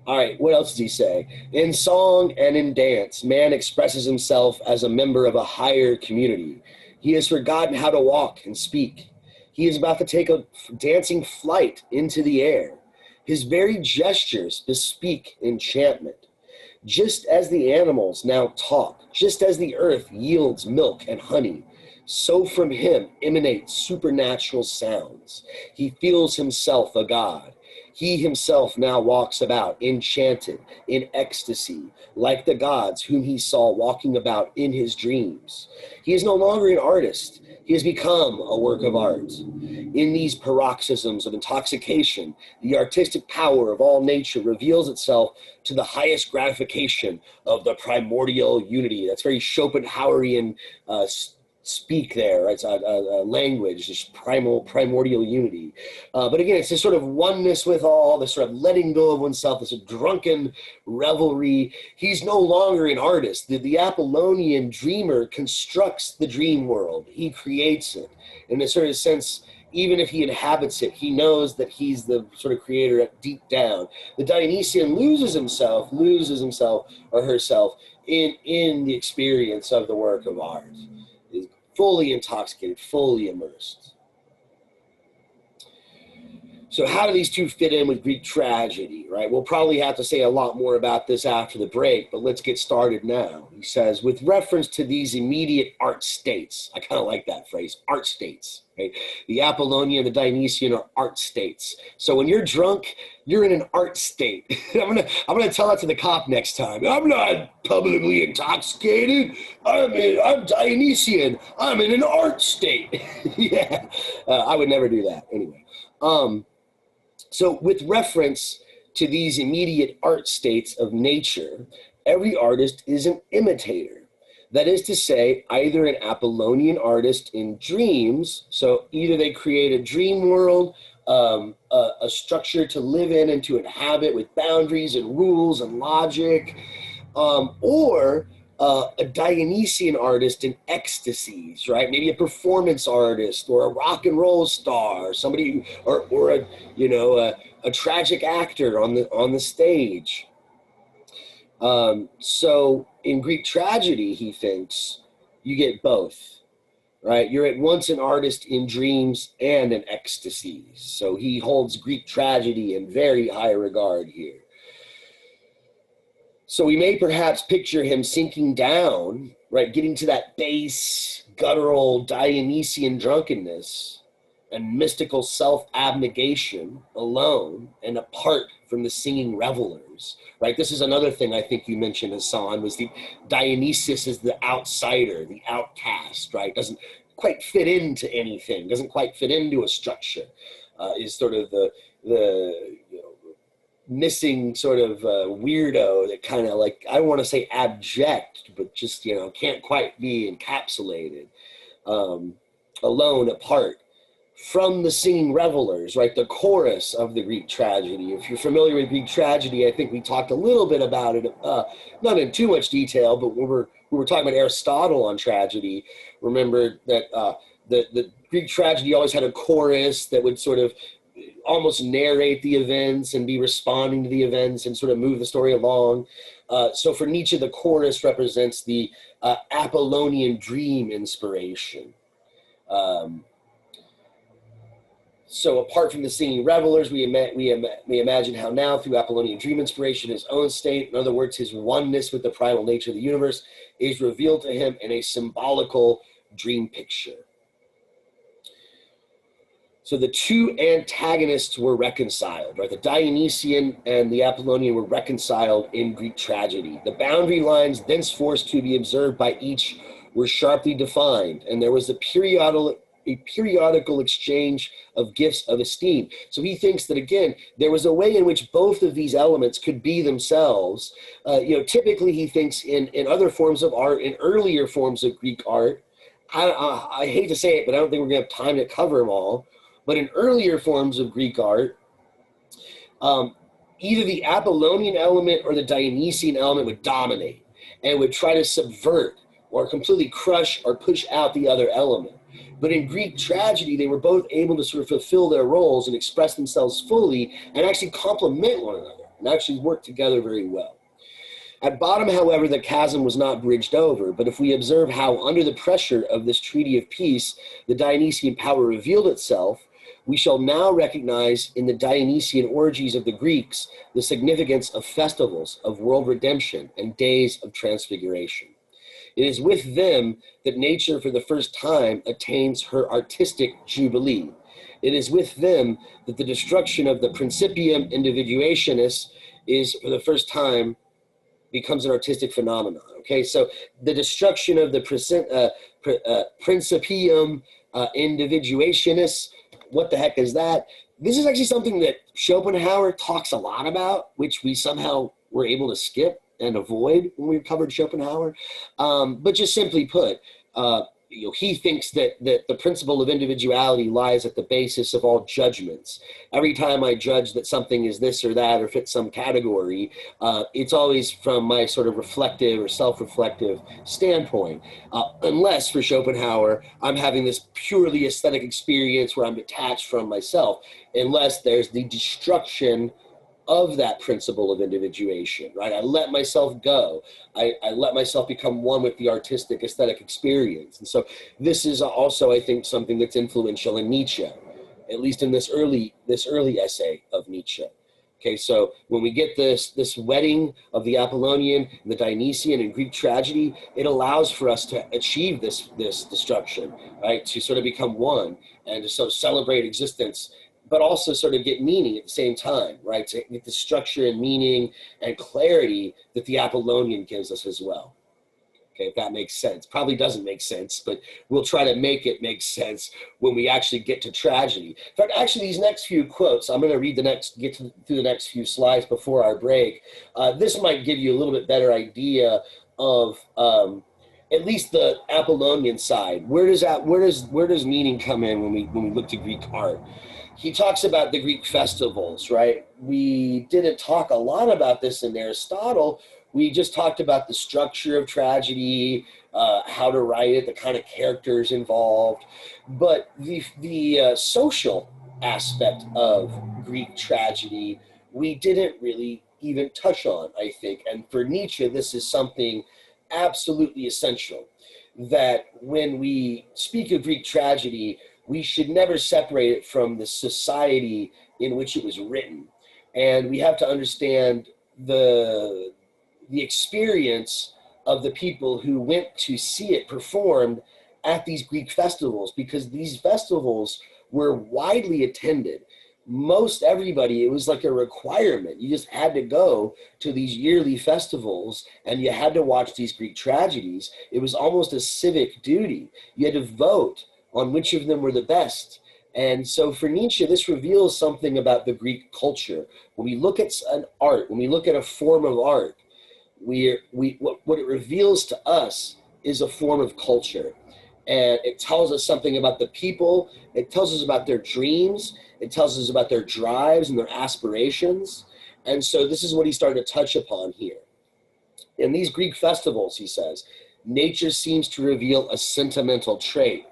right, what else does he say? In song and in dance, man expresses himself as a member of a higher community. He has forgotten how to walk and speak. He is about to take a dancing flight into the air. His very gestures bespeak enchantment. Just as the animals now talk, just as the earth yields milk and honey, so from him emanate supernatural sounds. He feels himself a god. He himself now walks about enchanted, in ecstasy, like the gods whom he saw walking about in his dreams. He is no longer an artist. He has become a work of art. In these paroxysms of intoxication, the artistic power of all nature reveals itself to the highest gratification of the primordial unity. That's very Schopenhauerian speak there, right? It's a language, this primordial unity. But again, it's this sort of oneness with all, this sort of letting go of oneself, this drunken revelry. He's no longer an artist. The Apollonian dreamer constructs the dream world. He creates it. In a sort of sense, even if he inhabits it, he knows that he's the sort of creator deep down. The Dionysian loses himself or herself in the experience of the work of art. Is fully intoxicated, fully immersed. So how do these two fit in with Greek tragedy, right? We'll probably have to say a lot more about this after the break, but let's get started now. He says, with reference to these immediate art states, I kind of like that phrase, art states, right? The Apollonian and the Dionysian are art states. So when you're drunk, you're in an art state. I'm gonna tell that to the cop next time. I'm not publicly intoxicated. I'm Dionysian. I'm in an art state. Yeah, I would never do that anyway. So with reference to these immediate art states of nature, every artist is an imitator. That is to say, either an Apollonian artist in dreams, so either they create a dream world, a structure to live in and to inhabit with boundaries and rules and logic, or a Dionysian artist in ecstasies, right? Maybe a performance artist or a rock and roll star, somebody, or a tragic actor on the stage. So in Greek tragedy, he thinks you get both, right? You're at once an artist in dreams and in ecstasies. So he holds Greek tragedy in very high regard here. So we may perhaps picture him sinking down, right, getting to that base, guttural Dionysian drunkenness and mystical self-abnegation alone and apart from the singing revelers, right? This is another thing I think you mentioned, Hassan, was the Dionysus is the outsider, the outcast, right? Doesn't quite fit into anything, doesn't quite fit into a structure, is sort of the missing sort of weirdo that kind of like, I don't want to say abject, but just, can't quite be encapsulated, alone, apart from the singing revelers, right? The chorus of the Greek tragedy. If you're familiar with Greek tragedy, I think we talked a little bit about it, not in too much detail, but we were talking about Aristotle on tragedy. Remember that the Greek tragedy always had a chorus that would sort of almost narrate the events and be responding to the events and sort of move the story along. So for Nietzsche, the chorus represents the Apollonian dream inspiration. So apart from the singing revelers, we imagine how now, through Apollonian dream inspiration, his own state, in other words, his oneness with the primal nature of the universe, is revealed to him in a symbolical dream picture. So the two antagonists were reconciled, right? The Dionysian and the Apollonian were reconciled in Greek tragedy. The boundary lines thenceforth to be observed by each were sharply defined, and there was a periodical exchange of gifts of esteem. So he thinks that, again, there was a way in which both of these elements could be themselves. Typically he thinks in other forms of art, in earlier forms of Greek art, I hate to say it, but I don't think we're going to have time to cover them all. But in earlier forms of Greek art, either the Apollonian element or the Dionysian element would dominate and would try to subvert or completely crush or push out the other element. But in Greek tragedy, they were both able to sort of fulfill their roles and express themselves fully and actually complement one another and actually work together very well. At bottom, however, the chasm was not bridged over, but if we observe how under the pressure of this treaty of peace, the Dionysian power revealed itself, we shall now recognize in the Dionysian orgies of the Greeks the significance of festivals of world redemption and days of transfiguration. It is with them that nature for the first time attains her artistic jubilee. It is with them that the destruction of the principium individuationis is for the first time becomes an artistic phenomenon. Okay, so the destruction of the principium individuationis, what the heck is that? This is actually something that Schopenhauer talks a lot about, which we somehow were able to skip and avoid when we covered Schopenhauer. But just simply put, he thinks that the principle of individuality lies at the basis of all judgments. Every time I judge that something is this or that or fits some category, it's always from my sort of reflective or self-reflective standpoint. Unless, for Schopenhauer, I'm having this purely aesthetic experience where I'm detached from myself, unless there's the destruction of that principle of individuation, right? I let myself go. I let myself become one with the artistic aesthetic experience. And so this is also, I think, something that's influential in Nietzsche, at least in this early essay of Nietzsche. Okay, so when we get this wedding of the Apollonian and the Dionysian in Greek tragedy, it allows for us to achieve this destruction, right? To sort of become one and to sort of celebrate existence, but also sort of get meaning at the same time, right? To get the structure and meaning and clarity that the Apollonian gives us as well. Okay, if that makes sense. Probably doesn't make sense, but we'll try to make it make sense when we actually get to tragedy. In fact, actually, these next few quotes, I'm going to read through the next few slides before our break. This might give you a little bit better idea of at least the Apollonian side. Where does meaning come in when we look to Greek art? He talks about the Greek festivals, right? We didn't talk a lot about this in Aristotle. We just talked about the structure of tragedy, how to write it, the kind of characters involved. But the social aspect of Greek tragedy, we didn't really even touch on, I think. And for Nietzsche, this is something absolutely essential, that when we speak of Greek tragedy, we should never separate it from the society in which it was written. And we have to understand the experience of the people who went to see it performed at these Greek festivals, because these festivals were widely attended. Most everybody, it was like a requirement. You just had to go to these yearly festivals and you had to watch these Greek tragedies. It was almost a civic duty. You had to vote on which of them were the best. And so for Nietzsche, this reveals something about the Greek culture. When we look at an art, when we look at a form of art, what it reveals to us is a form of culture. And it tells us something about the people. It tells us about their dreams. It tells us about their drives and their aspirations. And so this is what he started to touch upon here. In these Greek festivals, he says, nature seems to reveal a sentimental trait.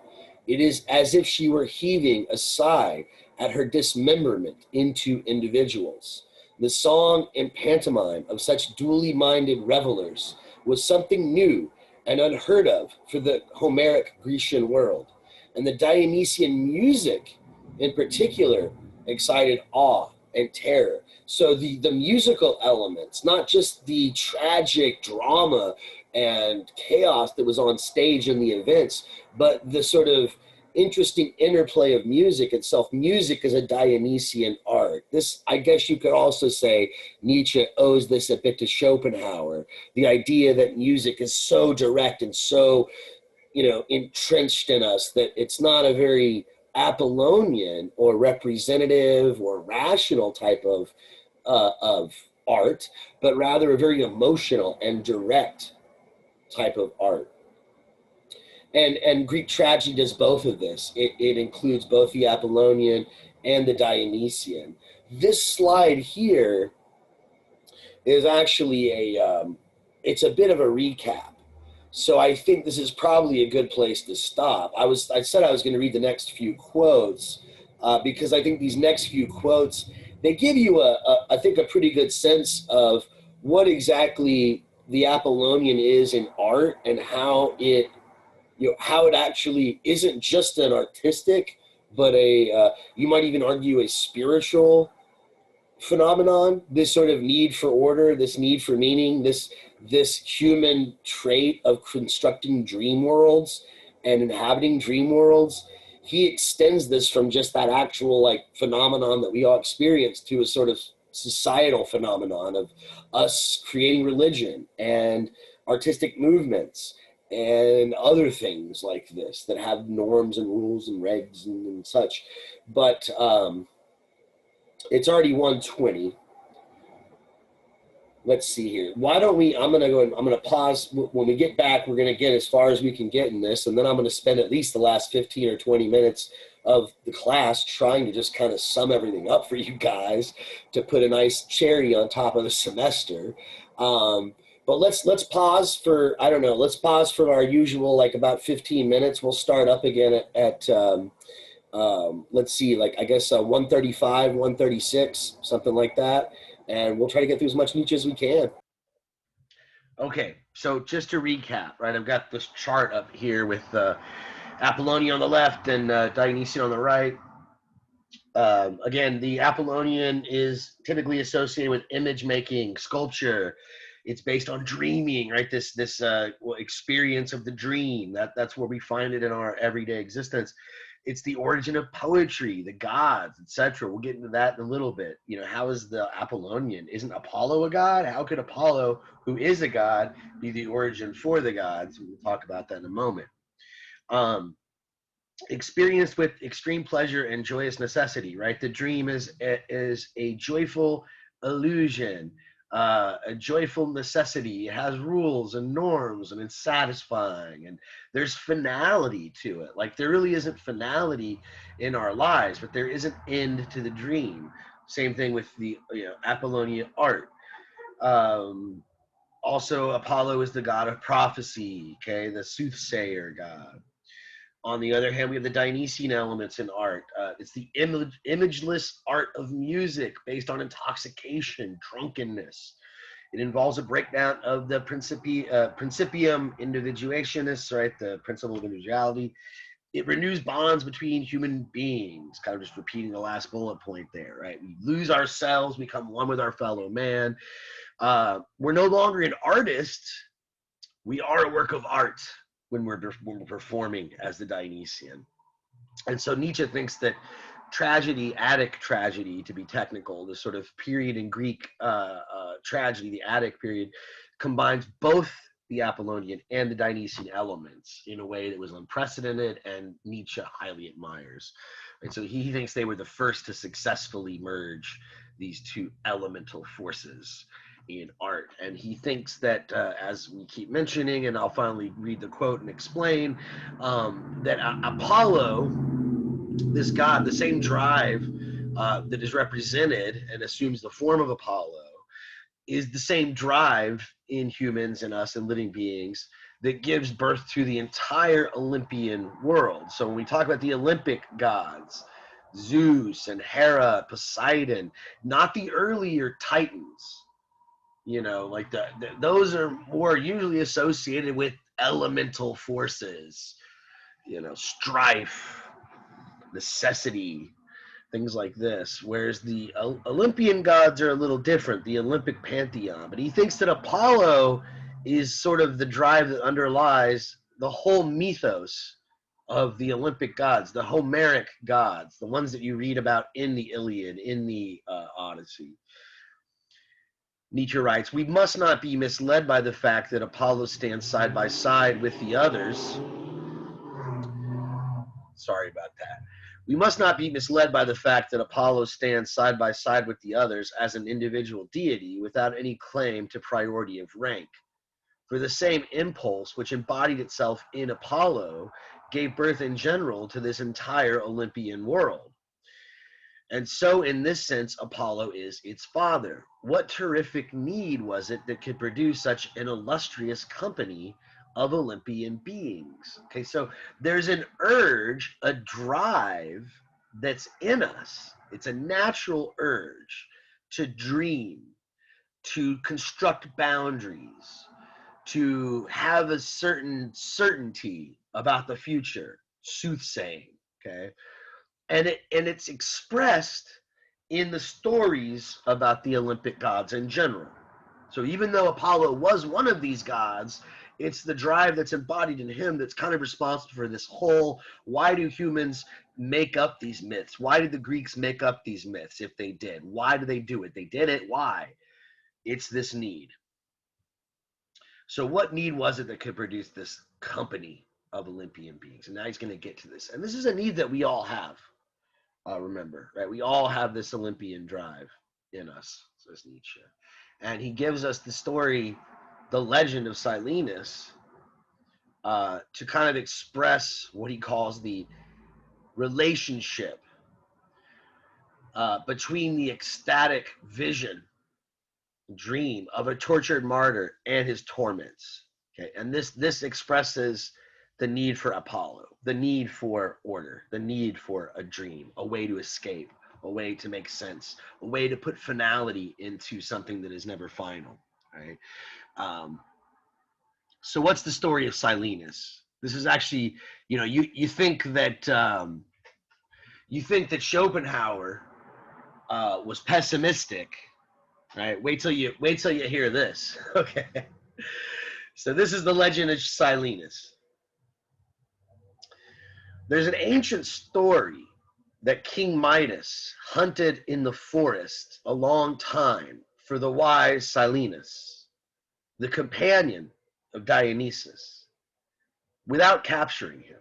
It is as if she were heaving a sigh at her dismemberment into individuals. The song and pantomime of such duly minded revelers was something new and unheard of for the Homeric Grecian world, and the Dionysian music in particular excited awe and terror. So the musical elements, not just the tragic drama and chaos that was on stage in the events, but the sort of interesting interplay of music itself. Music is a Dionysian art. This, I guess you could also say, Nietzsche owes this a bit to Schopenhauer. The idea that music is so direct and so, entrenched in us that it's not a very Apollonian or representative or rational type of art, but rather a very emotional and direct type of art. And Greek tragedy does both of this. It includes both the Apollonian and the Dionysian. This slide here is actually it's a bit of a recap. So I think this is probably a good place to stop. I said I was going to read the next few quotes because I think these next few quotes, they give you I think a pretty good sense of what exactly the Apollonian is in art and how it actually isn't just an artistic, but you might even argue a spiritual phenomenon. This sort of need for order, this need for meaning, this human trait of constructing dream worlds and inhabiting dream worlds. He extends this from just that actual phenomenon that we all experience to a sort of societal phenomenon of us creating religion and artistic movements and other things like this that have norms and rules and regs and such. But it's already 1:20. Let's see here. Why don't we, I'm going to pause. When we get back, we're going to get as far as we can get in this, and then I'm going to spend at least the last 15 or 20 minutes of the class trying to just kind of sum everything up for you guys to put a nice cherry on top of the semester. But let's pause for, I don't know, let's pause for our usual, about 15 minutes. We'll start up again at let's see, I guess 1:35, 1:36, something like that. And we'll try to get through as much Nietzsche as we can. Okay, so just to recap, right, I've got this chart up here with Apollonian on the left and Dionysian on the right. Again, the Apollonian is typically associated with image making, sculpture. It's based on dreaming, right? This experience of the dream. That's where we find it in our everyday existence. It's the origin of poetry, the gods, etc. We'll get into that in a little bit. How is the Apollonian? Isn't Apollo a god? How could Apollo, who is a god, be the origin for the gods? We'll talk about that in a moment. Experienced with extreme pleasure and joyous necessity, right? The dream is a joyful illusion, a joyful necessity. It has rules and norms, and it's satisfying, and there's finality to it. There really isn't finality in our lives, but there is an end to the dream. Same thing with the Apollonian art. Also, Apollo is the god of prophecy, okay, the soothsayer god. On the other hand, we have the Dionysian elements in art. It's the imageless art of music based on intoxication, drunkenness. It involves a breakdown of the principium individuationis, right, the principle of individuality. It renews bonds between human beings, kind of just repeating the last bullet point there, right? We lose ourselves, become one with our fellow man. We're no longer an artist. We are a work of art when we're performing as the Dionysian. And so Nietzsche thinks that tragedy, Attic tragedy, to be technical, this sort of period in Greek tragedy, the Attic period, combines both the Apollonian and the Dionysian elements in a way that was unprecedented and Nietzsche highly admires. And so he thinks they were the first to successfully merge these two elemental forces in art. And he thinks that, as we keep mentioning, and I'll finally read the quote and explain, that Apollo, this god, the same drive that is represented and assumes the form of Apollo, is the same drive in humans and us and living beings that gives birth to the entire Olympian world. So when we talk about the Olympic gods, Zeus and Hera, Poseidon, not the earlier Titans. You know, like those are more usually associated with elemental forces, you know, strife, necessity, things like this. Whereas the Olympian gods are a little different, the Olympic pantheon. But he thinks that Apollo is sort of the drive that underlies the whole mythos of the Olympic gods, the Homeric gods, the ones that you read about in the Iliad, in the Odyssey. Nietzsche writes, we must not be misled by the fact that Apollo stands side by side with the others. Sorry about that. We must not be misled by the fact that Apollo stands side by side with the others as an individual deity without any claim to priority of rank. For the same impulse which embodied itself in Apollo gave birth in general to this entire Olympian world. And so in this sense, Apollo is its father. What terrific need was it that could produce such an illustrious company of Olympian beings? Okay, so there's an urge, a drive that's in us. It's a natural urge to dream, to construct boundaries, to have a certain certainty about the future, soothsaying, okay? And it's expressed in the stories about the Olympic gods in general. So even though Apollo was one of these gods, it's the drive that's embodied in him that's kind of responsible for this whole, why do humans make up these myths? Why did the Greeks make up these myths if they did? Why do they do it? They did it, why? It's this need. So what need was it that could produce this company of Olympian beings? And now he's going to get to this. And this is a need that we all have. Remember, right? We all have this Olympian drive in us, says Nietzsche. And he gives us the story, the legend of Silenus, to kind of express what he calls the relationship between the ecstatic vision, dream of a tortured martyr and his torments. Okay, and this expresses the need for Apollo, the need for order, the need for a dream, a way to escape, a way to make sense, a way to put finality into something that is never final, right? So what's the story of Silenus? This is actually, you know, you think that Schopenhauer was pessimistic, right? Wait till you hear this. Okay. So this is the legend of Silenus. There's an ancient story that King Midas hunted in the forest a long time for the wise Silenus, the companion of Dionysus, without capturing him.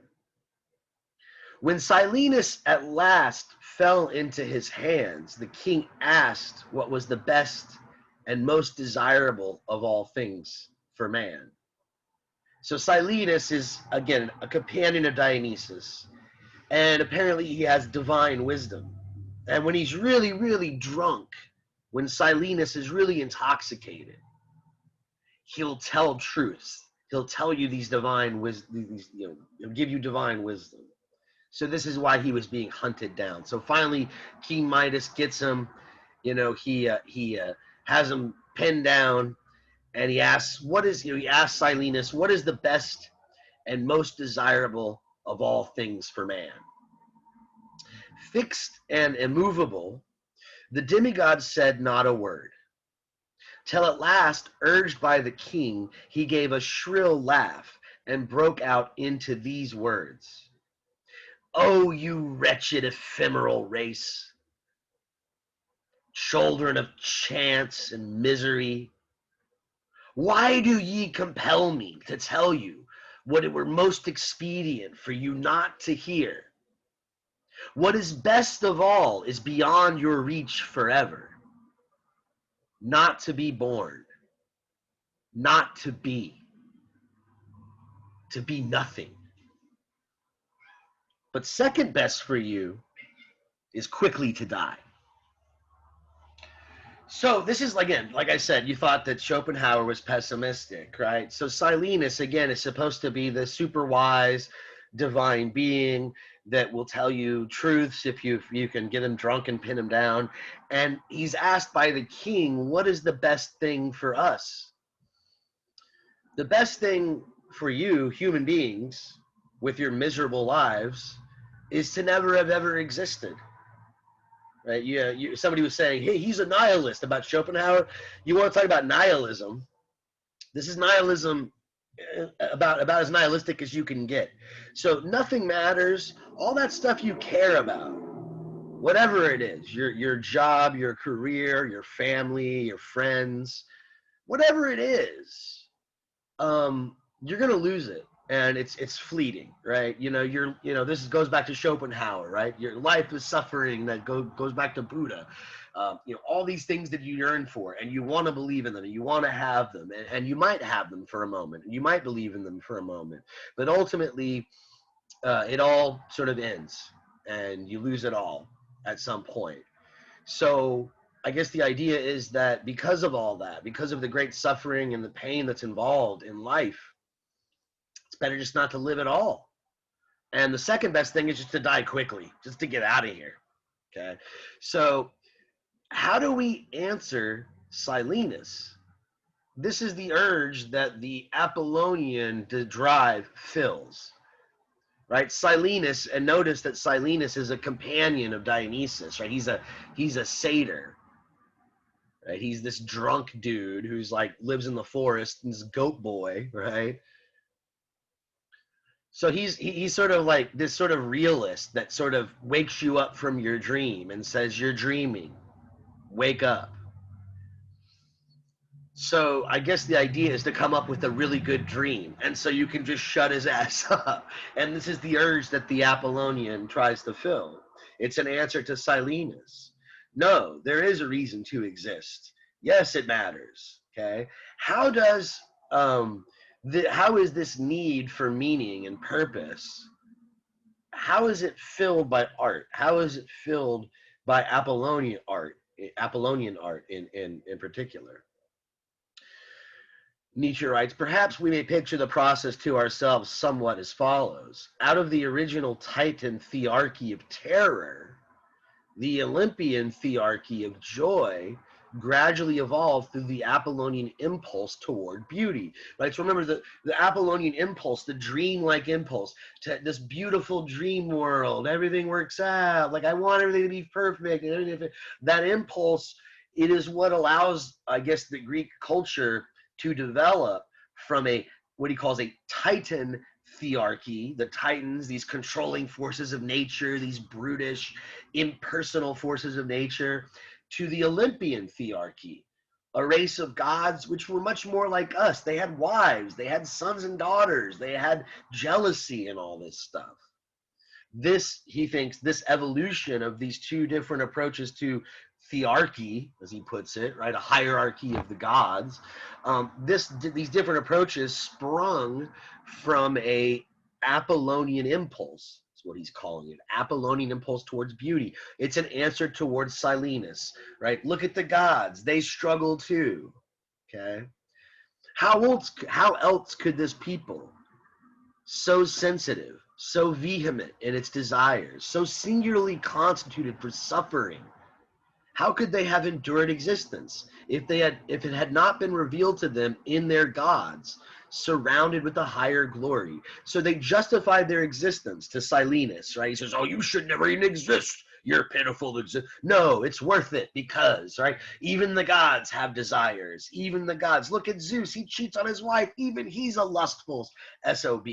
When Silenus at last fell into his hands, the king asked what was the best and most desirable of all things for man. So Silenus is, again, a companion of Dionysus, and apparently he has divine wisdom. And when he's really, really drunk, when Silenus is really intoxicated, he'll tell truths. He'll tell you these divine wisdom, he'll give you divine wisdom. So this is why he was being hunted down. So finally, King Midas gets him. You know, he has him pinned down, and he asks, he asks Silenus, what is the best and most desirable of all things for man? Fixed and immovable, the demigod said not a word, till at last, urged by the king, he gave a shrill laugh and broke out into these words. Oh, you wretched ephemeral race, children of chance and misery, why do ye compel me to tell you what it were most expedient for you not to hear? What is best of all is beyond your reach forever. Not to be born, not to be nothing. But second best for you is quickly to die. So this is, again, like I said, you thought that Schopenhauer was pessimistic, right? So Silenus, again, is supposed to be the super wise divine being that will tell you truths if you can get him drunk and pin him down. And he's asked by the king, what is the best thing for us? The best thing for you, human beings, with your miserable lives, is to never have ever existed. Right? Somebody was saying, hey, he's a nihilist about Schopenhauer. You want to talk about nihilism? This is nihilism about as nihilistic as you can get. So nothing matters. All that stuff you care about, whatever it is, your job, your career, your family, your friends, whatever it is, you're gonna lose it, and it's fleeting, right? This goes back to Schopenhauer, right? Your life is suffering. That goes back to Buddha. All these things that you yearn for, and you want to believe in them, and you want to have them, and you might have them for a moment, and you might believe in them for a moment, but ultimately, it all sort of ends, and you lose it all at some point. So I guess the idea is that because of all that, because of the great suffering and the pain that's involved in life, it's better just not to live at all. And the second best thing is just to die quickly, just to get out of here. Okay, so how do we answer Silenus? This is the urge that the Apollonian drive fills, right? Silenus, and notice that Silenus is a companion of Dionysus, right? He's a satyr, right? He's this drunk dude who's like lives in the forest, and this goat boy, right? So he's sort of like this sort of realist that sort of wakes you up from your dream and says, you're dreaming. Wake up. So I guess the idea is to come up with a really good dream, and so you can just shut his ass up. And this is the urge that the Apollonian tries to fill. It's an answer to Silenus. No, there is a reason to exist. Yes, it matters. Okay, how is this need for meaning and purpose? How is it filled by art? How is it filled by Apollonian art in particular? Nietzsche writes, perhaps we may picture the process to ourselves somewhat as follows. Out of the original Titan thearchy of terror, the Olympian thearchy of joy gradually evolved through the Apollonian impulse toward beauty. Right? So remember the Apollonian impulse, the dream-like impulse, to this beautiful dream world. Everything works out. Like, I want everything to be perfect. And that impulse, it is what allows, I guess, the Greek culture to develop from what he calls a Titan thearchy, the Titans, these controlling forces of nature, these brutish, impersonal forces of nature, to the Olympian thearchy, a race of gods which were much more like us. They had wives, they had sons and daughters, they had jealousy and all this stuff. This, he thinks, this evolution of these two different approaches to thearchy, as he puts it, right, a hierarchy of the gods, these different approaches sprung from a Apollonian impulse. That's what he's calling it, Apollonian impulse towards beauty. It's an answer towards Silenus, right? Look at the gods, they struggle too. Okay, how else could this people, so sensitive, so vehement in its desires, so singularly constituted for suffering, how could they have endured existence if it had not been revealed to them in their gods, surrounded with a higher glory? So they justified their existence to Silenus, right? He says, oh, you should never even exist. You're pitiful to exist. No, it's worth it because, right? Even the gods have desires. Even the gods. Look at Zeus. He cheats on his wife. Even he's a lustful SOB.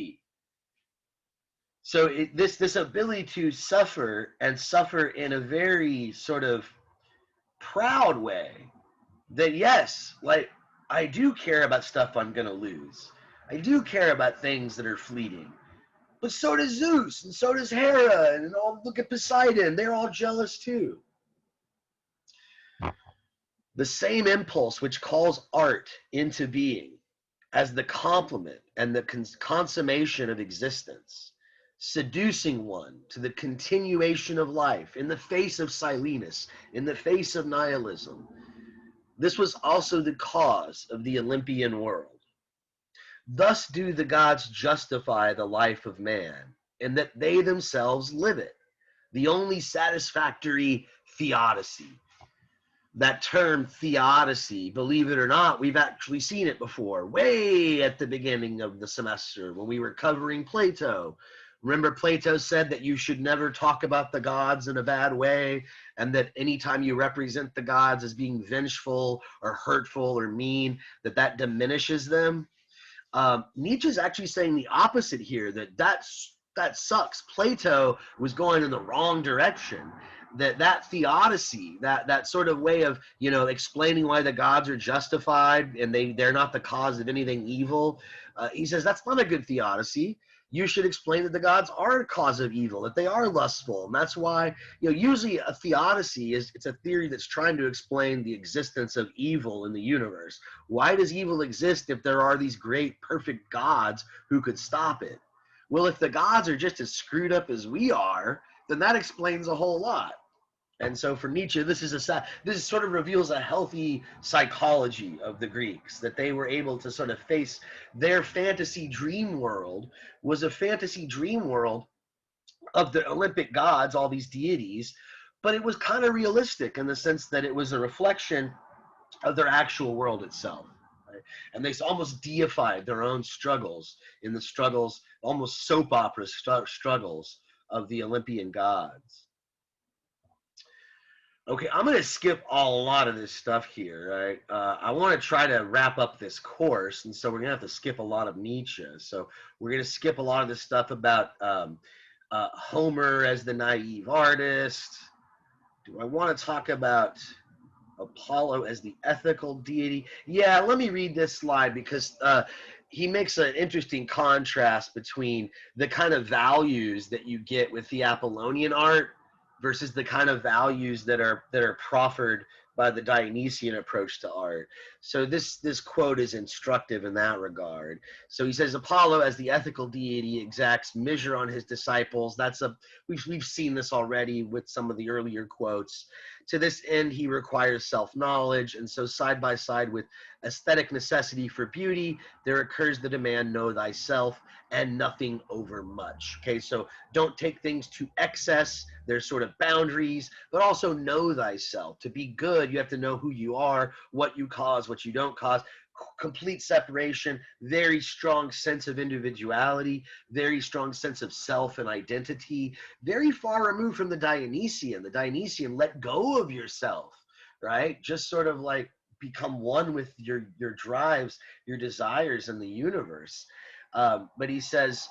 So this ability to suffer, and suffer in a very sort of proud way, that yes, like, I do care about stuff I'm gonna lose. I do care about things that are fleeting. But so does Zeus, and so does Hera, and look at Poseidon. They're all jealous too. The same impulse which calls art into being as the complement and the consummation of existence, seducing one to the continuation of life in the face of Silenus, in the face of nihilism. This was also the cause of the Olympian world. Thus do the gods justify the life of man, and that they themselves live it. The only satisfactory theodicy. That term theodicy, believe it or not, we've actually seen it before, way at the beginning of the semester when we were covering Plato. Remember, Plato said that you should never talk about the gods in a bad way, and that anytime you represent the gods as being vengeful or hurtful or mean, that diminishes them. Nietzsche's actually saying the opposite here, that sucks. Plato was going in the wrong direction. That theodicy, that sort of way of, you know, explaining why the gods are justified and they're not the cause of anything evil. He says that's not a good theodicy. You should explain that the gods are a cause of evil, that they are lustful. And that's why, you know, usually a theodicy it's a theory that's trying to explain the existence of evil in the universe. Why does evil exist if there are these great, perfect gods who could stop it? Well, if the gods are just as screwed up as we are, then that explains a whole lot. And so for Nietzsche, this sort of reveals a healthy psychology of the Greeks, that they were able to sort of face their fantasy dream world was a fantasy dream world of the Olympic gods, all these deities, but it was kind of realistic in the sense that it was a reflection of their actual world itself. Right? And they almost deified their own struggles in the struggles, almost soap opera struggles of the Olympian gods. Okay, I'm going to skip a lot of this stuff here, right? I want to try to wrap up this course, and so we're going to have to skip a lot of Nietzsche. So we're going to skip a lot of this stuff about Homer as the naive artist. Do I want to talk about Apollo as the ethical deity? Yeah, let me read this slide because he makes an interesting contrast between the kind of values that you get with the Apollonian art versus the kind of values that are proffered by the Dionysian approach to art. So this quote is instructive in that regard. So he says, Apollo as the ethical deity exacts measure on his disciples. We've seen this already with some of the earlier quotes. To this end, he requires self-knowledge, and so side by side with aesthetic necessity for beauty, there occurs the demand, know thyself, and nothing over much. Okay, so don't take things to excess. There's sort of boundaries, but also know thyself. To be good, you have to know who you are, what you cause, what you don't cause. Complete separation, very strong sense of individuality, very strong sense of self and identity, very far removed from the Dionysian. The Dionysian, let go of yourself, right? Just sort of like become one with your drives, your desires in the universe. But he says,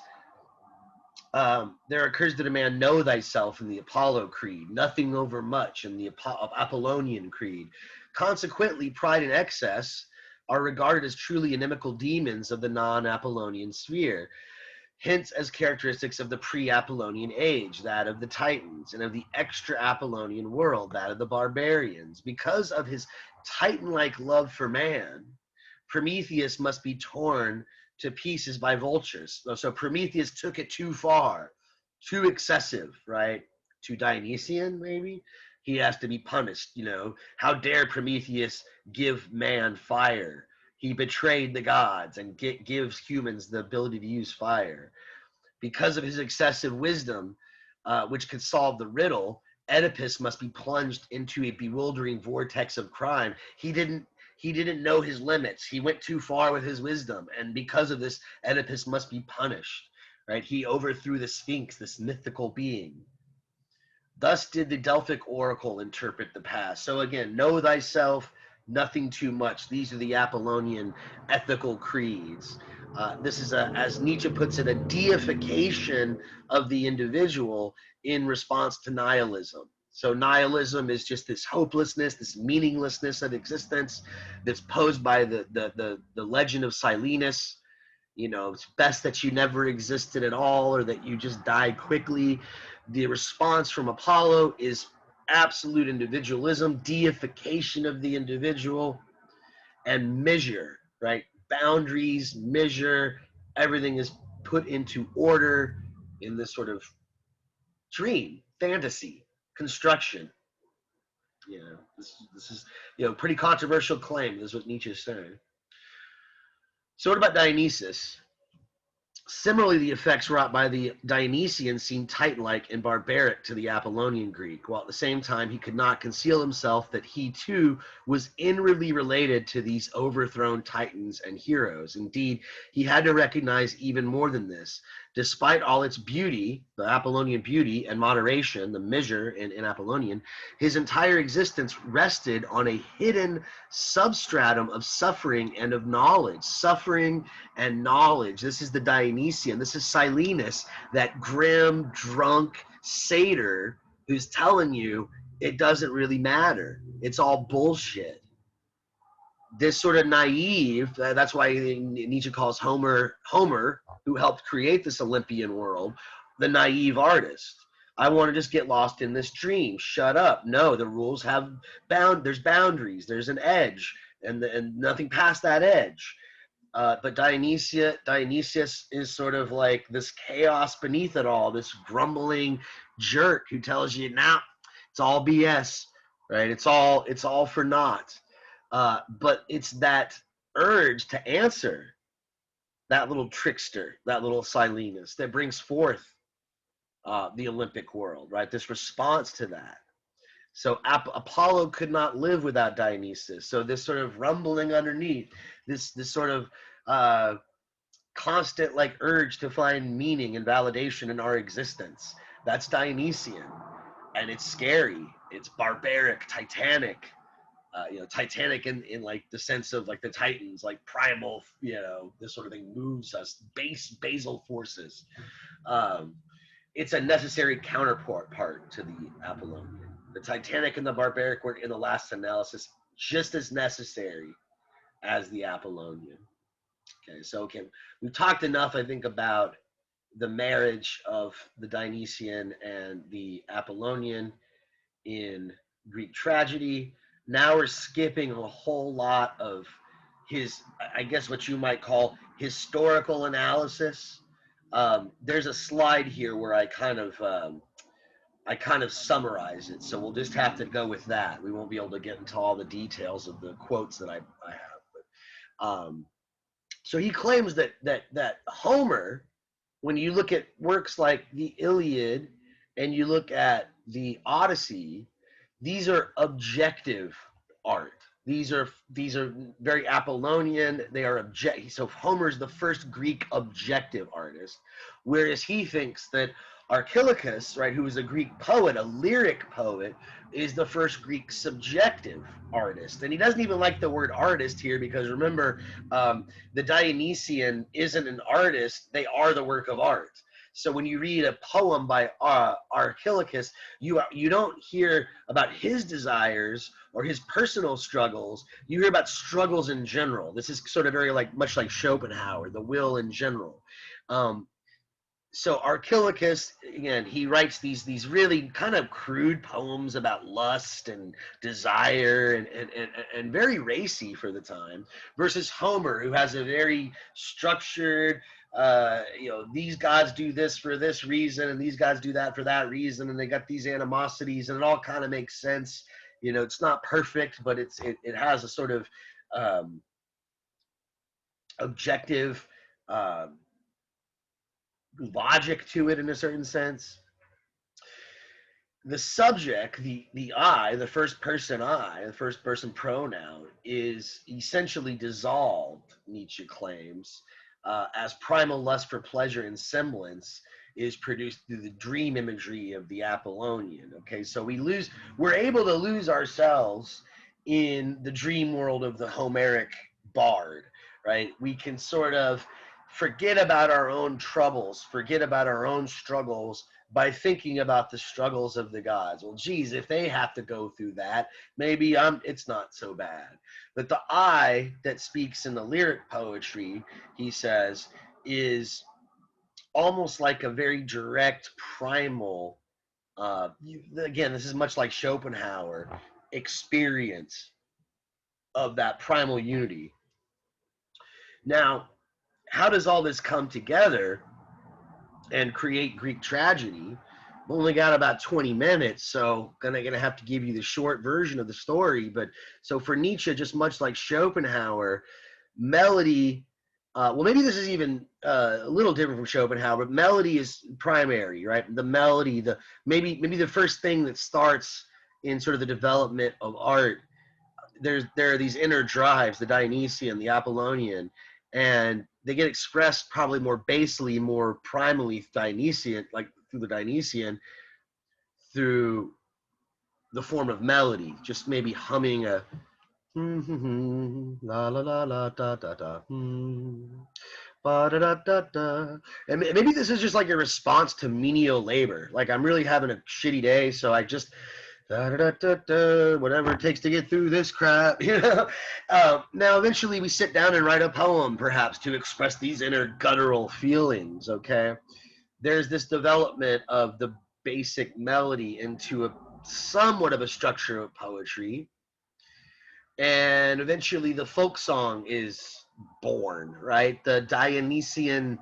there occurs the demand, know thyself in the Apollo creed, nothing over much in the Apollonian creed. Consequently, pride and excess are regarded as truly inimical demons of the non-Apollonian sphere, hence as characteristics of the pre-Apollonian age, that of the Titans, and of the extra-Apollonian world, that of the barbarians. Because of his Titan-like love for man, Prometheus must be torn to pieces by vultures. So Prometheus took it too far, too excessive, right? Too Dionysian, maybe? He has to be punished, you know. How dare Prometheus give man fire? He betrayed the gods and gives humans the ability to use fire. Because of his excessive wisdom, which could solve the riddle, Oedipus must be plunged into a bewildering vortex of crime. He didn't know his limits. He went too far with his wisdom, and because of this, Oedipus must be punished, right? He overthrew the Sphinx, this mythical being. Thus did the Delphic oracle interpret the past. So again, know thyself, nothing too much. These are the Apollonian ethical creeds. This is, as Nietzsche puts it, a deification of the individual in response to nihilism. So nihilism is just this hopelessness, this meaninglessness of existence that's posed by the legend of Silenus. You know, it's best that you never existed at all or that you just died quickly. The response from Apollo is absolute individualism, deification of the individual, and measure, right? Boundaries, measure, everything is put into order in this sort of dream, fantasy, construction. You know, this is, you know, pretty controversial claim. This is what Nietzsche is saying. So what about Dionysus? Similarly, the effects wrought by the Dionysian seemed Titan-like and barbaric to the Apollonian Greek, while at the same time he could not conceal himself that he too was inwardly related to these overthrown Titans and heroes. Indeed, he had to recognize even more than this. Despite all its beauty, the Apollonian beauty and moderation, the measure in Apollonian, his entire existence rested on a hidden substratum of suffering and of knowledge. Suffering and knowledge. This is the Dionysian. This is Silenus, that grim, drunk satyr who's telling you it doesn't really matter. It's all bullshit. This sort of naive, that's why Nietzsche calls Homer, who helped create this Olympian world, the naive artist. I want to just get lost in this dream. Shut up. No, the rules have there's boundaries. There's an edge, and nothing past that edge. But Dionysius is sort of like this chaos beneath it all, this grumbling jerk who tells you, now it's all BS, right? It's all for naught. But it's that urge to answer, that little trickster, that little Silenus, that brings forth the Olympic world, right? This response to that. So Apollo could not live without Dionysus. So this sort of rumbling underneath, this sort of constant like urge to find meaning and validation in our existence, that's Dionysian. And it's scary. It's barbaric, titanic. Titanic in like the sense of like the Titans, like primal, this sort of thing moves us, basal forces. It's a necessary counterpart to the Apollonian. The Titanic and the barbaric were, in the last analysis, just as necessary as the Apollonian. Okay, we've talked enough, I think, about the marriage of the Dionysian and the Apollonian in Greek tragedy. Now we're skipping a whole lot of his, I guess what you might call historical analysis. There's a slide here where I kind of summarize it, so we'll just have to go with that. We won't be able to get into all the details of the quotes that I have. But, so he claims that Homer, when you look at works like the Iliad and you look at the Odyssey, these are objective art. These are very Apollonian. They are objective. So Homer's the first Greek objective artist, whereas he thinks that Archilochus, right, who was a Greek poet, a lyric poet, is the first Greek subjective artist. And he doesn't even like the word artist here because remember, the Dionysian isn't an artist. They are the work of art. So when you read a poem by Archilochus, you don't hear about his desires or his personal struggles. You hear about struggles in general. This is sort of very much like Schopenhauer, the will in general. So Archilochus, again, he writes these really kind of crude poems about lust and desire and very racy for the time, versus Homer, who has a very structured, these gods do this for this reason and these gods do that for that reason, and they got these animosities, and it all kind of makes sense. It's not perfect, but it has a sort of objective logic to it in a certain sense. The subject, the I, the first person I, the first person pronoun, is essentially dissolved, Nietzsche claims, as primal lust for pleasure and semblance is produced through the dream imagery of the Apollonian. Okay, so we're able to lose ourselves in the dream world of the Homeric bard, right? We can sort of forget about our own troubles, forget about our own struggles by thinking about the struggles of the gods. Well, geez, if they have to go through that, maybe it's not so bad. But the I that speaks in the lyric poetry, he says, is almost like a very direct, primal, again, this is much like Schopenhauer, experience of that primal unity. Now, how does all this come together and create Greek tragedy? We've only got about 20 minutes, so gonna have to give you the short version of the story. But so for Nietzsche, just much like Schopenhauer, melody well, maybe this is even a little different from Schopenhauer, but melody is primary, right? The melody, maybe the first thing that starts in sort of the development of art. There are these inner drives, the Dionysian, the Apollonian, and they get expressed probably more basely, more primally Dionysian, like through the Dionysian, through the form of melody, just maybe humming a la la la la da da da ba da da da da. And maybe this is just like a response to menial labor. Like I'm really having a shitty day, so I just da da da da da, whatever it takes to get through this crap, you know. Now, eventually, we sit down and write a poem, perhaps, to express these inner guttural feelings. Okay, there's this development of the basic melody into a somewhat of a structure of poetry, and eventually the folk song is born, right? The Dionysian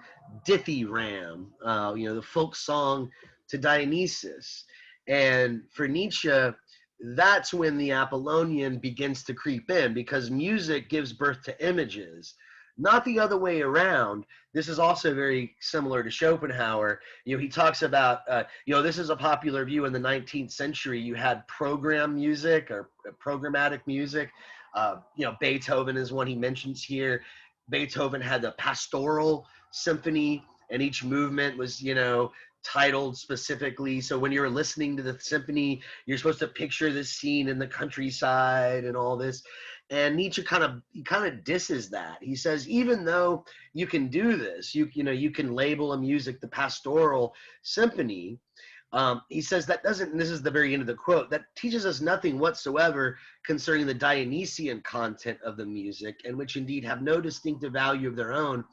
dithyramb, the folk song to Dionysus. And for Nietzsche, that's when the Apollonian begins to creep in, because music gives birth to images, not the other way around. This is also very similar to Schopenhauer. He talks about, this is a popular view in the 19th century. You had program music or programmatic music. Beethoven is one he mentions here. Beethoven had the pastoral symphony, and each movement was, titled specifically. So when you're listening to the symphony, you're supposed to picture this scene in the countryside and all this. And Nietzsche kind of disses that. He says, even though you can do this, you can label a music the pastoral symphony. He says that doesn't, and this is the very end of the quote, that teaches us nothing whatsoever concerning the Dionysian content of the music, and which indeed have no distinctive value of their own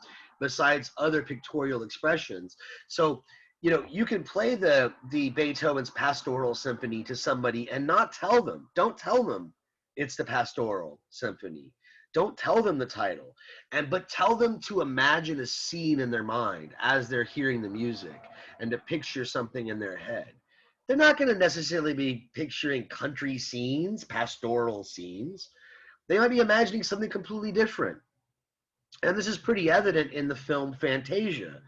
besides other pictorial expressions. So, you can play the Beethoven's pastoral symphony to somebody and not tell them, don't tell them it's the pastoral symphony. Don't tell them the title, but tell them to imagine a scene in their mind as they're hearing the music and to picture something in their head. They're not going to necessarily be picturing country scenes, pastoral scenes. They might be imagining something completely different. And this is pretty evident in the film Fantasia.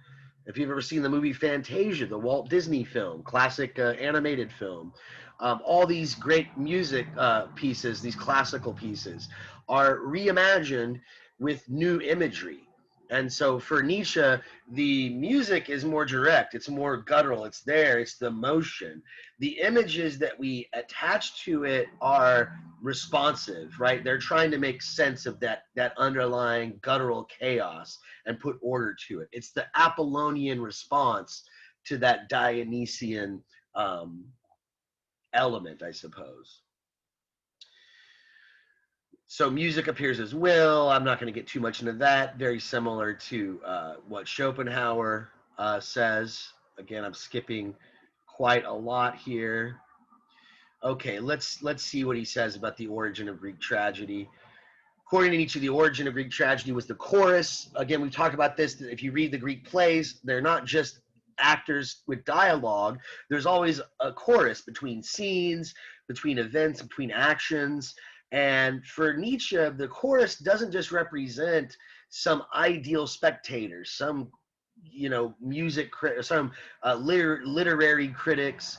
If you've ever seen the movie Fantasia, the Walt Disney film, classic animated film, all these great music pieces, these classical pieces, are reimagined with new imagery. And so for Nietzsche, the music is more direct, it's more guttural, it's there, it's the emotion. The images that we attach to it are responsive, right? They're trying to make sense of that underlying guttural chaos and put order to it. It's the Apollonian response to that Dionysian element, I suppose. So music appears as will. I'm not going to get too much into that. Very similar to what Schopenhauer says. Again, I'm skipping quite a lot here. Okay, let's see what he says about the origin of Greek tragedy. According to Nietzsche, the origin of Greek tragedy was the chorus. Again, we've talked about this. If you read the Greek plays, they're not just actors with dialogue. There's always a chorus between scenes, between events, between actions. And for Nietzsche, the chorus doesn't just represent some ideal spectator, some, music critic, some literary critics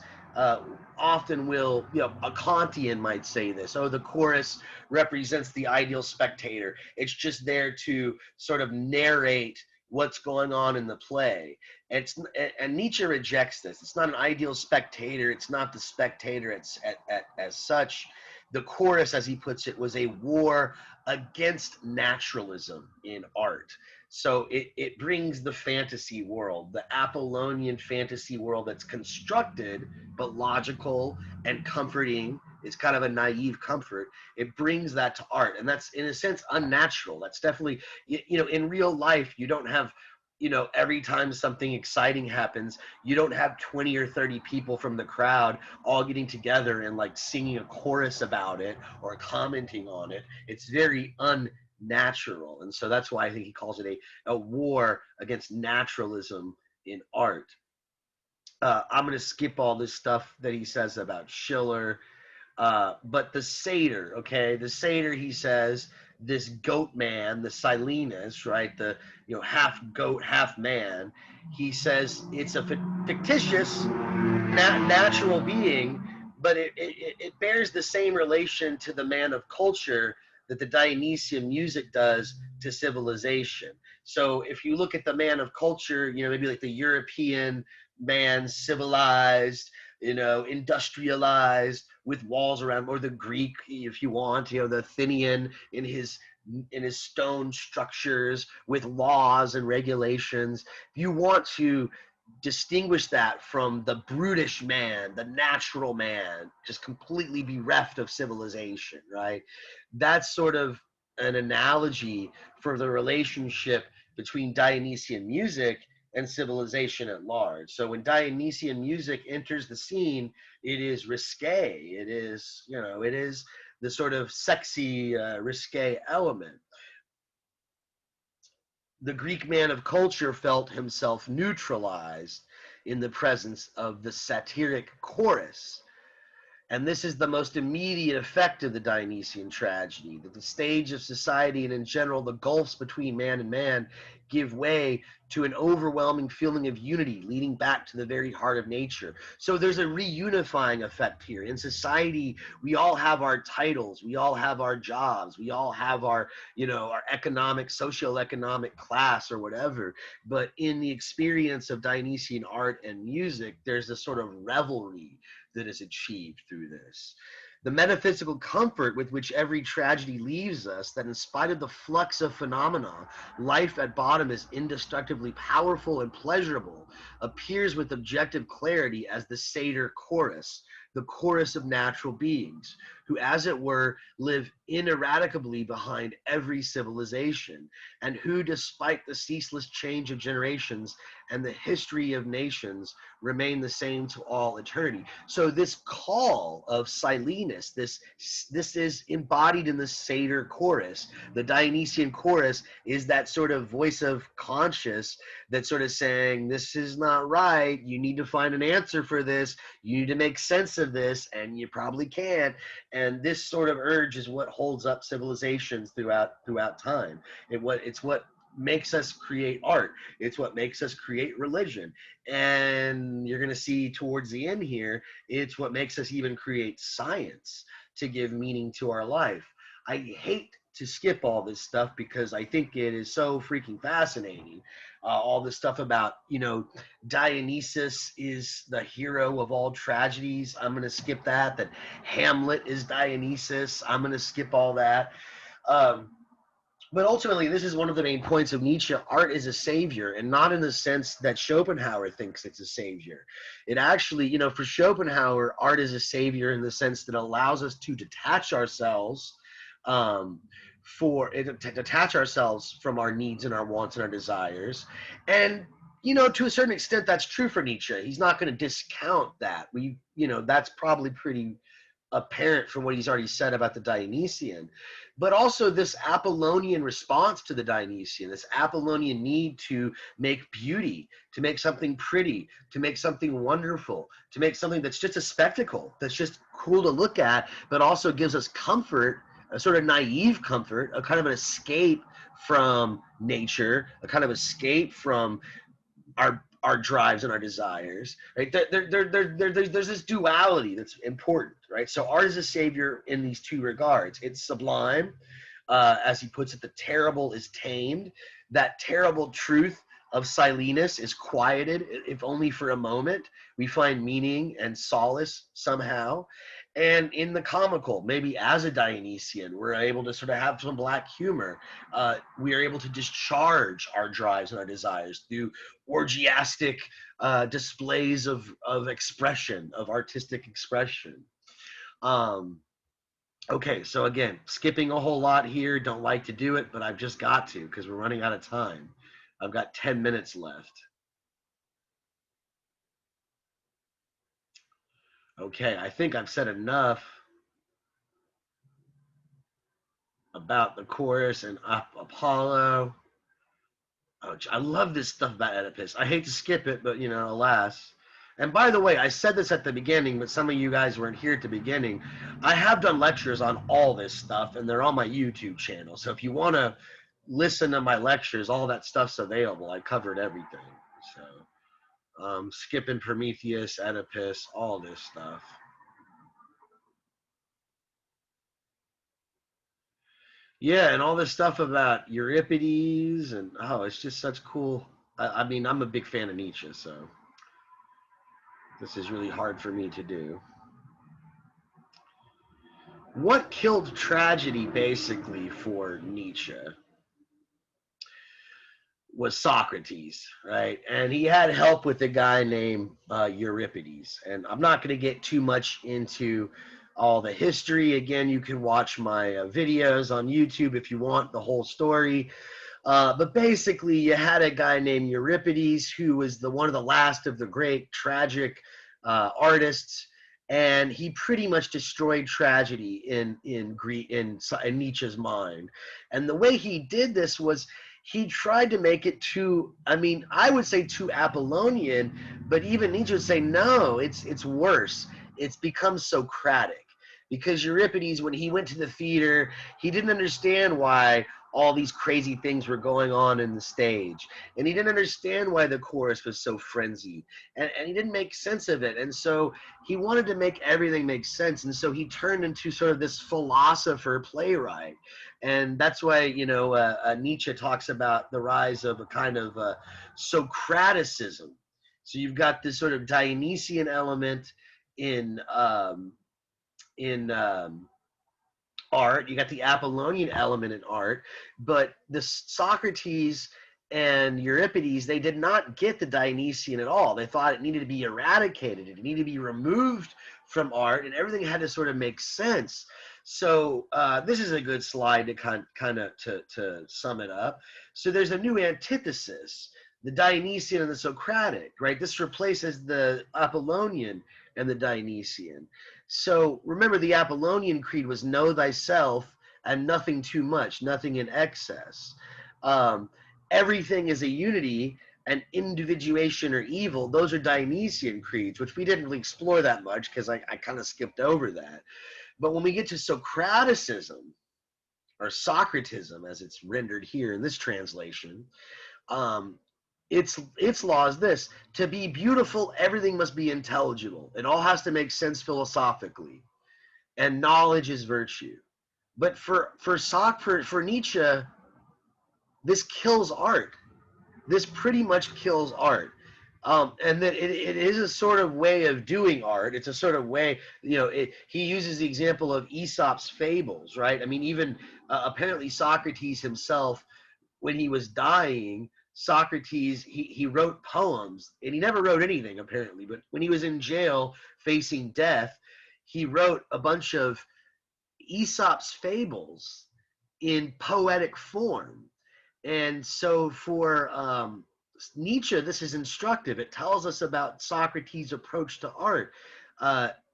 often will, a Kantian might say this, oh, the chorus represents the ideal spectator. It's just there to sort of narrate what's going on in the play. And Nietzsche rejects this. It's not an ideal spectator. It's not the spectator as such. The chorus, as he puts it, was a war against naturalism in art. So it brings the fantasy world, the Apollonian fantasy world that's constructed but logical and comforting. It's kind of a naive comfort. It brings that to art, and that's in a sense unnatural. That's definitely, in real life, you don't have, every time something exciting happens, you don't have 20 or 30 people from the crowd all getting together and like singing a chorus about it or commenting on it. It's very unnatural. And so that's why I think he calls it a war against naturalism in art. I'm going to skip all this stuff that he says about Schiller. But the satyr, okay? The satyr, he says, this goat man, the Silenus, right? The, you know, half goat, half man. He says it's a fictitious natural being, but it bears the same relation to the man of culture that the Dionysian music does to civilization. So if you look at the man of culture, you know, maybe like the European man, civilized, you know, industrialized with walls around, or the Greek, if you want, you know, the Athenian in his stone structures with laws and regulations. If you want to distinguish that from the brutish man, the natural man, just completely bereft of civilization, right? That's sort of an analogy for the relationship between Dionysian music and civilization at large. So when Dionysian music enters the scene, it is risque. It is, you know, it is the sort of sexy, risque element. The Greek man of culture felt himself neutralized in the presence of the satiric chorus. And this is the most immediate effect of the Dionysian tragedy, that the stage of society and in general the gulfs between man and man give way to an overwhelming feeling of unity leading back to the very heart of nature. So there's a reunifying effect here. In society, we all have our titles, we all have our jobs, we all have our, you know, our economic, socioeconomic class or whatever. But in the experience of Dionysian art and music, there's a sort of revelry that is achieved through this. The metaphysical comfort with which every tragedy leaves us, that in spite of the flux of phenomena, life at bottom is indestructibly powerful and pleasurable, appears with objective clarity as the satyr chorus, the chorus of natural beings, who, as it were, live ineradicably behind every civilization, and who, despite the ceaseless change of generations and the history of nations, remain the same to all eternity. So this call of Silenus, this is embodied in the satyr chorus. The Dionysian chorus is that sort of voice of conscience that's sort of saying, this is not right, you need to find an answer for this, you need to make sense of this, and you probably can't. And this sort of urge is what holds up civilizations throughout time. It's what makes us create art. It's what makes us create religion. And you're going to see towards the end here, it's what makes us even create science to give meaning to our life. I hate to skip all this stuff because I think it is so freaking fascinating. All this stuff about, you know, Dionysus is the hero of all tragedies. I'm going to skip that. That Hamlet is Dionysus. I'm going to skip all that. But ultimately, this is one of the main points of Nietzsche. Art is a savior, and not in the sense that Schopenhauer thinks it's a savior. It actually, you know, for Schopenhauer, art is a savior in the sense that it allows us to detach ourselves detach ourselves from our needs and our wants and our desires. And, you know, to a certain extent, that's true for Nietzsche. He's not going to discount that. That's probably pretty apparent from what he's already said about the Dionysian. But also this Apollonian response to the Dionysian, this Apollonian need to make beauty, to make something pretty, to make something wonderful, to make something that's just a spectacle, that's just cool to look at, but also gives us comfort, a sort of naive comfort, a kind of an escape from nature, a kind of escape from our drives and our desires, right? There's this duality that's important, right? So art is a savior in these two regards. It's sublime, as he puts it, the terrible is tamed. That terrible truth of Silenus is quieted, if only for a moment. We find meaning and solace somehow. And in the comical, maybe as a Dionysian, we're able to sort of have some black humor. We are able to discharge our drives and our desires through orgiastic displays of expression, of artistic expression. Okay, so again, skipping a whole lot here. Don't like to do it, but I've just got to because we're running out of time. I've got 10 minutes left. Okay, I think I've said enough about the chorus and Apollo. Oh, I love this stuff about Oedipus. I hate to skip it, but, you know, alas. And by the way, I said this at the beginning, but some of you guys weren't here at the beginning. I have done lectures on all this stuff, and they're on my YouTube channel. So if you want to listen to my lectures, all that stuff's available. I covered everything. So skipping Prometheus, Oedipus, all this stuff. Yeah, and all this stuff about Euripides, and oh, it's just such cool. I mean, I'm a big fan of Nietzsche, so this is really hard for me to do. What killed tragedy, basically, for Nietzsche was Socrates, right? And he had help with a guy named Euripides. And I'm not going to get too much into all the history. Again, you can watch my videos on YouTube if you want the whole story. But basically, you had a guy named Euripides who was one of the last of the great tragic artists, and he pretty much destroyed tragedy in Nietzsche's mind. And the way he did this was he tried to make it too, I mean, I would say too Apollonian, but even Nietzsche would say, no, it's worse. It's become Socratic. Because Euripides, when he went to the theater, he didn't understand why all these crazy things were going on in the stage. And he didn't understand why the chorus was so frenzied. And he didn't make sense of it. And so he wanted to make everything make sense. And so he turned into sort of this philosopher playwright. And that's why, you know, Nietzsche talks about the rise of a kind of Socraticism. So you've got this sort of Dionysian element in art. You got the Apollonian element in art, but the Socrates and Euripides, they did not get the Dionysian at all. They thought it needed to be eradicated. It needed to be removed from art, and everything had to sort of make sense. So this is a good slide to kind of to sum it up. So there's a new antithesis, the Dionysian and the Socratic, right? This replaces the Apollonian and the Dionysian. So remember, the Apollonian creed was know thyself and nothing too much, nothing in excess. Everything is a unity, and individuation or evil, those are Dionysian creeds, which we didn't really explore that much because I kind of skipped over that. But when we get to Socraticism, or Socratism as it's rendered here in this translation, its law is this: to be beautiful, everything must be intelligible. It all has to make sense philosophically, and knowledge is virtue. But for Nietzsche, this kills art. This pretty much kills art. And that it is a sort of way of doing art. It's a sort of way, you know, he uses the example of Aesop's fables, right? I mean, even apparently Socrates himself, when he was dying, Socrates, he wrote poems, and he never wrote anything apparently, but when he was in jail facing death, he wrote a bunch of Aesop's fables in poetic form. And so for Nietzsche, this is instructive. It tells us about Socrates' approach to art.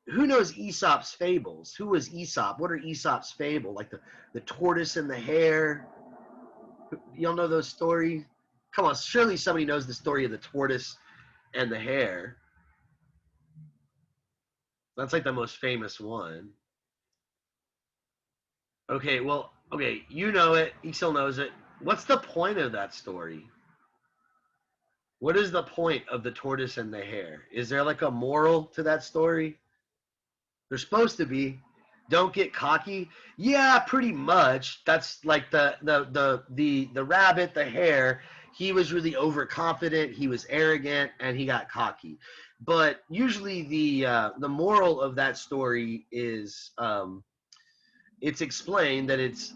Who knows Aesop's fables? Who was Aesop? What are Aesop's fables? Like the tortoise and the hare? Y'all know those stories? Come on, surely somebody knows the story of the tortoise and the hare. That's like the most famous one. Okay, well, okay, you know it. He still knows it. What's the point of that story? What is the point of the tortoise and the hare? Is there like a moral to that story? There's supposed to be. Don't get cocky. Yeah, pretty much. That's like the rabbit, the hare. He was really overconfident. He was arrogant, and he got cocky. But usually, the moral of that story is it's explained that it's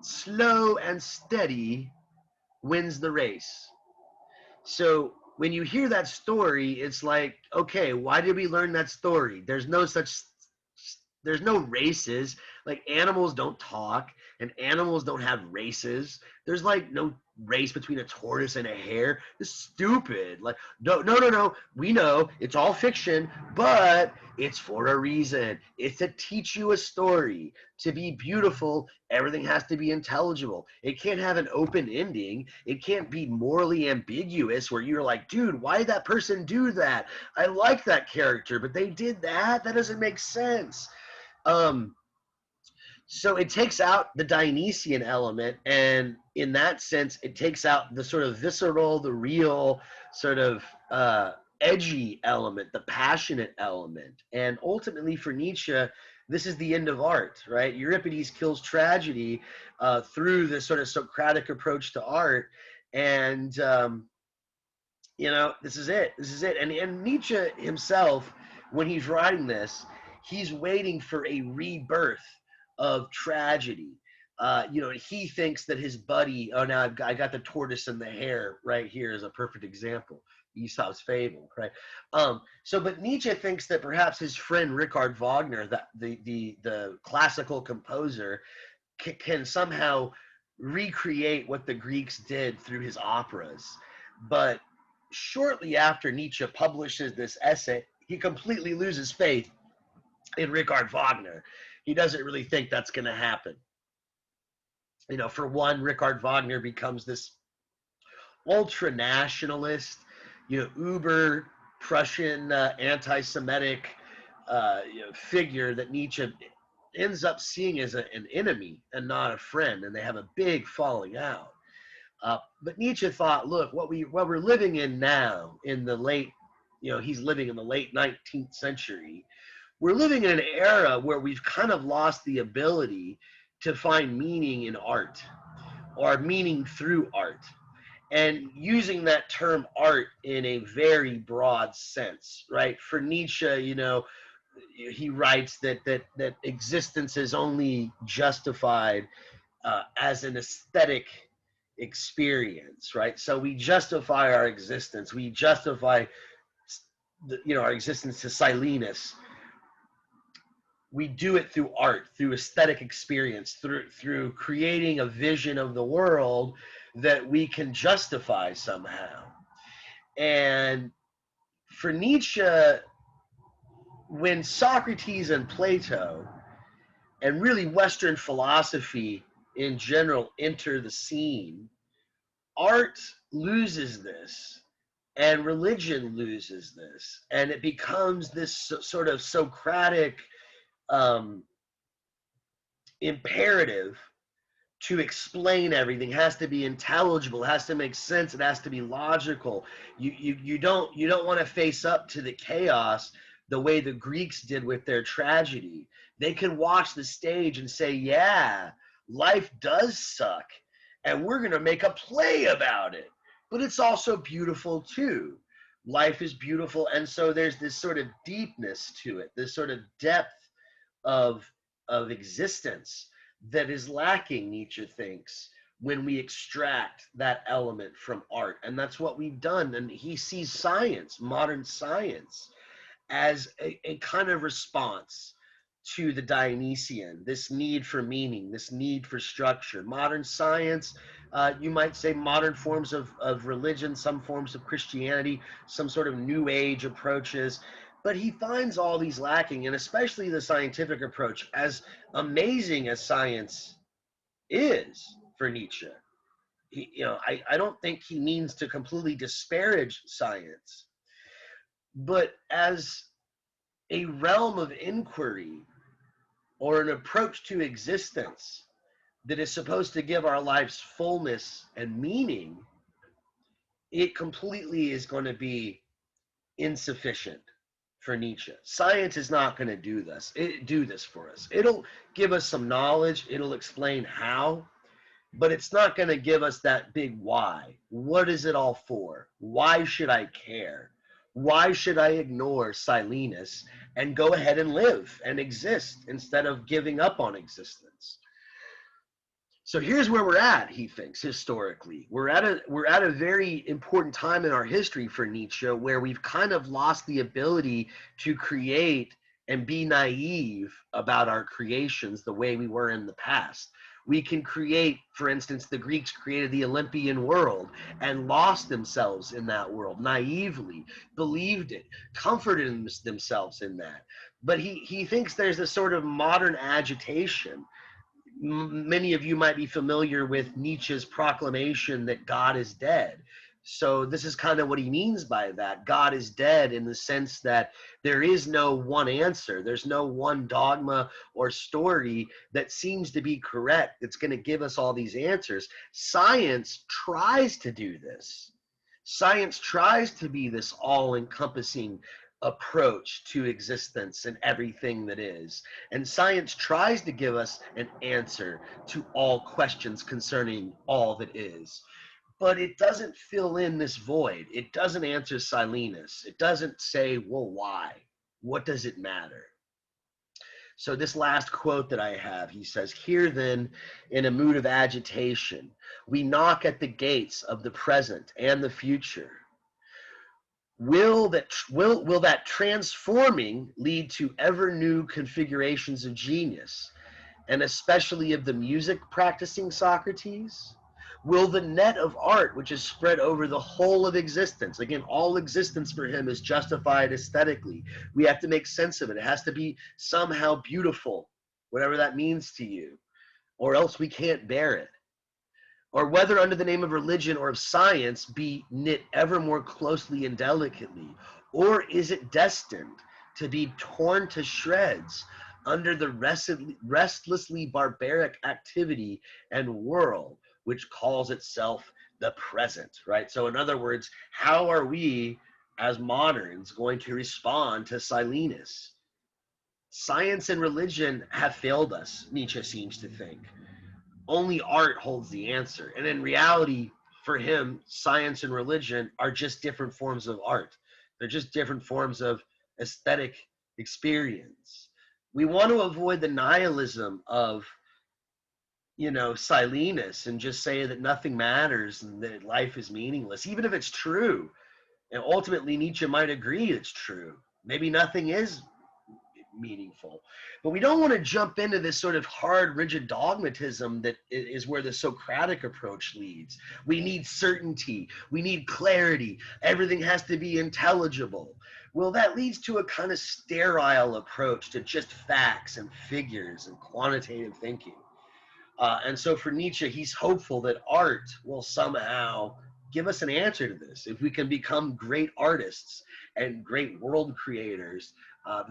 slow and steady wins the race. So when you hear that story, it's like, okay, why did we learn that story? There's no races. Like, animals don't talk, and animals don't have races. There's like no race between a tortoise and a hare is stupid. Like, no. We know it's all fiction, but it's for a reason. It's to teach you a story. To be beautiful, everything has to be intelligible. It can't have an open ending. It can't be morally ambiguous where you're like, dude, why did that person do that? I like that character, but they did that? That doesn't make sense. So it takes out the Dionysian element, and in that sense, it takes out the sort of visceral, the real, sort of edgy element, the passionate element. And ultimately for Nietzsche, this is the end of art, right? Euripides kills tragedy through this sort of Socratic approach to art. And, you know, this is it. This is it. And Nietzsche himself, when he's writing this, he's waiting for a rebirth of tragedy. You know, he thinks that his buddy, oh, now I got the tortoise and the hare right here as a perfect example. Aesop's fable, right? But Nietzsche thinks that perhaps his friend Richard Wagner, the classical composer, can somehow recreate what the Greeks did through his operas. But shortly after Nietzsche publishes this essay, he completely loses faith in Richard Wagner. He doesn't really think that's going to happen. You know, for one, Richard Wagner becomes this ultra-nationalist, you know, uber Prussian anti-Semitic figure that Nietzsche ends up seeing as an enemy and not a friend, and they have a big falling out. But Nietzsche thought, look, what we're living in now, in the late, you know, he's living in the late 19th century. We're living in an era where we've kind of lost the ability to find meaning in art or meaning through art, and using that term art in a very broad sense, right? For Nietzsche, you know, he writes that existence is only justified as an aesthetic experience, right? So we justify our existence. We justify, you know, our existence to Silenus. We do it through art, through aesthetic experience, through creating a vision of the world that we can justify somehow. And for Nietzsche, when Socrates and Plato and really Western philosophy in general enter the scene, art loses this and religion loses this, and it becomes this sort of Socratic imperative to explain everything. It has to be intelligible, it has to make sense, it has to be logical. You don't want to face up to the chaos the way the Greeks did with their tragedy. They can watch the stage and say, yeah, life does suck, and we're going to make a play about it. But it's also beautiful too. Life is beautiful, and so there's this sort of deepness to it, this sort of depth of existence that is lacking, Nietzsche thinks, when we extract that element from art. And that's what we've done. And he sees science, modern science, as a kind of response to the Dionysian, this need for meaning, this need for structure. Modern science, you might say modern forms of religion, some forms of Christianity, some sort of new age approaches. But he finds all these lacking, and especially the scientific approach, as amazing as science is for Nietzsche. I don't think he means to completely disparage science, but as a realm of inquiry or an approach to existence that is supposed to give our lives fullness and meaning, it completely is going to be insufficient for Nietzsche. Science is not going to do this for us. It'll give us some knowledge, it'll explain how, but it's not going to give us that big why. What is it all for? Why should I care? Why should I ignore Silenus and go ahead and live and exist instead of giving up on existence? So here's where we're at, he thinks, historically. We're at a very important time in our history for Nietzsche, where we've kind of lost the ability to create and be naive about our creations the way we were in the past. We can create, for instance, the Greeks created the Olympian world and lost themselves in that world, naively, believed it, comforted themselves in that. But he thinks there's a sort of modern agitation. Many of you might be familiar with Nietzsche's proclamation that God is dead. So this is kind of what he means by that. God is dead in the sense that there is no one answer. There's no one dogma or story that seems to be correct that's going to give us all these answers. Science tries to do this. Science tries to be this all-encompassing approach to existence and everything that is. And science tries to give us an answer to all questions concerning all that is. But it doesn't fill in this void. It doesn't answer Silenus. It doesn't say, well, why? What does it matter? So this last quote that I have, he says, here then, in a mood of agitation, we knock at the gates of the present and the future. Will that transforming lead to ever new configurations of genius, and especially of the music practicing Socrates? Will the net of art, which is spread over the whole of existence, again, all existence for him is justified aesthetically. We have to make sense of it. It has to be somehow beautiful, whatever that means to you, or else we can't bear it. Or whether under the name of religion or of science be knit ever more closely and delicately, or is it destined to be torn to shreds under the restlessly barbaric activity and whirl which calls itself the present, right? So in other words, how are we as moderns going to respond to Silenus? Science and religion have failed us, Nietzsche seems to think. Only art holds the answer. And in reality, for him, science and religion are just different forms of art. They're just different forms of aesthetic experience. We want to avoid the nihilism of, Silenus and just say that nothing matters and that life is meaningless, even if it's true. And ultimately, Nietzsche might agree it's true. Maybe nothing is meaningful. But we don't want to jump into this sort of hard, rigid dogmatism that is where the Socratic approach leads. We need certainty. We need clarity. Everything has to be intelligible. Well, that leads to a kind of sterile approach to just facts and figures and quantitative thinking. And so for Nietzsche, he's hopeful that art will somehow give us an answer to this. If we can become great artists and great world creators,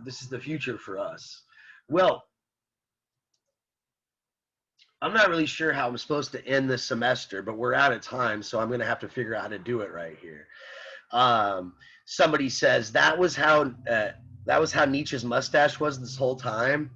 this is the future for us. Well, I'm not really sure how I'm supposed to end this semester, but we're out of time, so I'm going to have to figure out how to do it right here. Somebody says that was how Nietzsche's mustache was this whole time.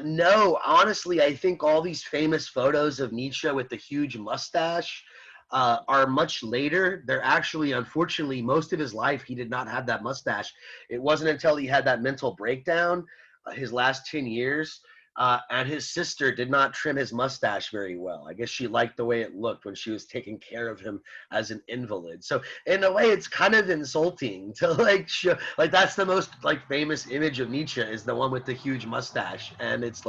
No, honestly, I think all these famous photos of Nietzsche with the huge mustache are much later. They're actually, unfortunately, most of his life, he did not have that mustache. It wasn't until he had that mental breakdown, his last 10 years, and his sister did not trim his mustache very well. I guess she liked the way it looked when she was taking care of him as an invalid. So in a way, it's kind of insulting to show, that's the most famous image of Nietzsche is the one with the huge mustache, and it's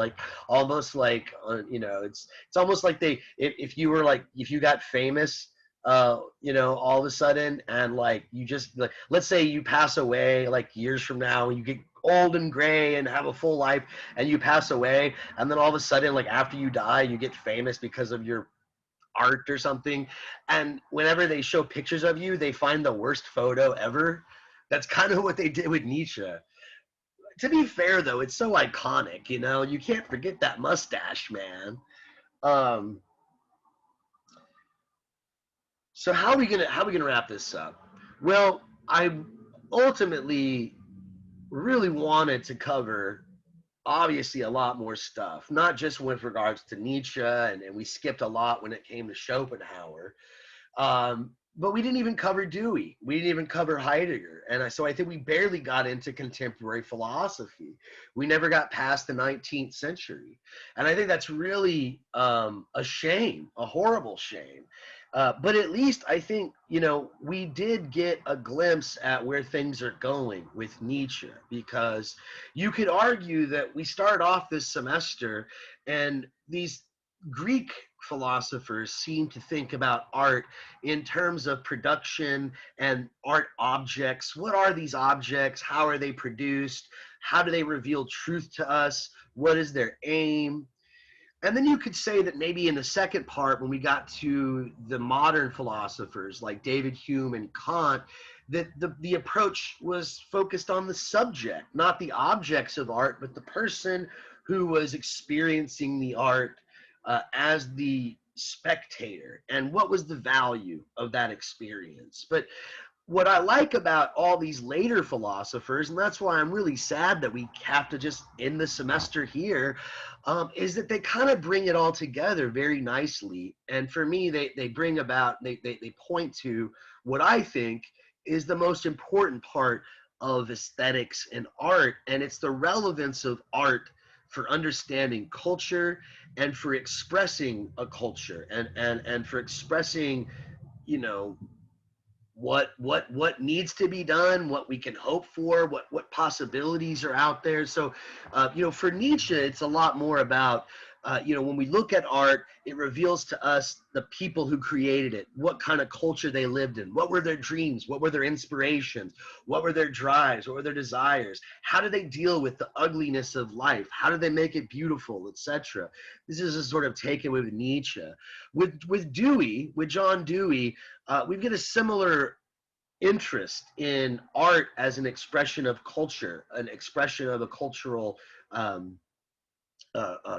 almost it's almost like if you got famous. All of a sudden, and you just let's say you pass away years from now, and you get old and gray and have a full life, and you pass away, and then all of a sudden, after you die, you get famous because of your art or something, and whenever they show pictures of you, they find the worst photo ever. That's kind of what they did with Nietzsche. To be fair, though, it's so iconic, you can't forget that mustache, man. So how are we gonna wrap this up? Well, I ultimately really wanted to cover obviously a lot more stuff, not just with regards to Nietzsche, and we skipped a lot when it came to Schopenhauer. But we didn't even cover Dewey. We didn't even cover Heidegger. And so I think we barely got into contemporary philosophy. We never got past the 19th century. And I think that's really a shame, a horrible shame. But at least I think, we did get a glimpse at where things are going with Nietzsche, because you could argue that we start off this semester and these Greek philosophers seem to think about art in terms of production and art objects. What are these objects? How are they produced? How do they reveal truth to us? What is their aim? And then you could say that maybe in the second part, when we got to the modern philosophers like David Hume and Kant, that the approach was focused on the subject, not the objects of art, but the person who was experiencing the art as the spectator, and what was the value of that experience. But what I like about all these later philosophers, and that's why I'm really sad that we have to just end the semester here, is that they kind of bring it all together very nicely. And for me, they bring about, they point to what I think is the most important part of aesthetics and art, and it's the relevance of art for understanding culture and for expressing a culture and for expressing, you know, what needs to be done, what we can hope for, what possibilities are out there. So for Nietzsche, it's a lot more about when we look at art, it reveals to us the people who created it, what kind of culture they lived in, what were their dreams, what were their inspirations, what were their drives, what were their desires, how do they deal with the ugliness of life, how do they make it beautiful, etc. This is a sort of taken with Nietzsche. With Dewey, with John Dewey, we get a similar interest in art as an expression of culture, an expression of a cultural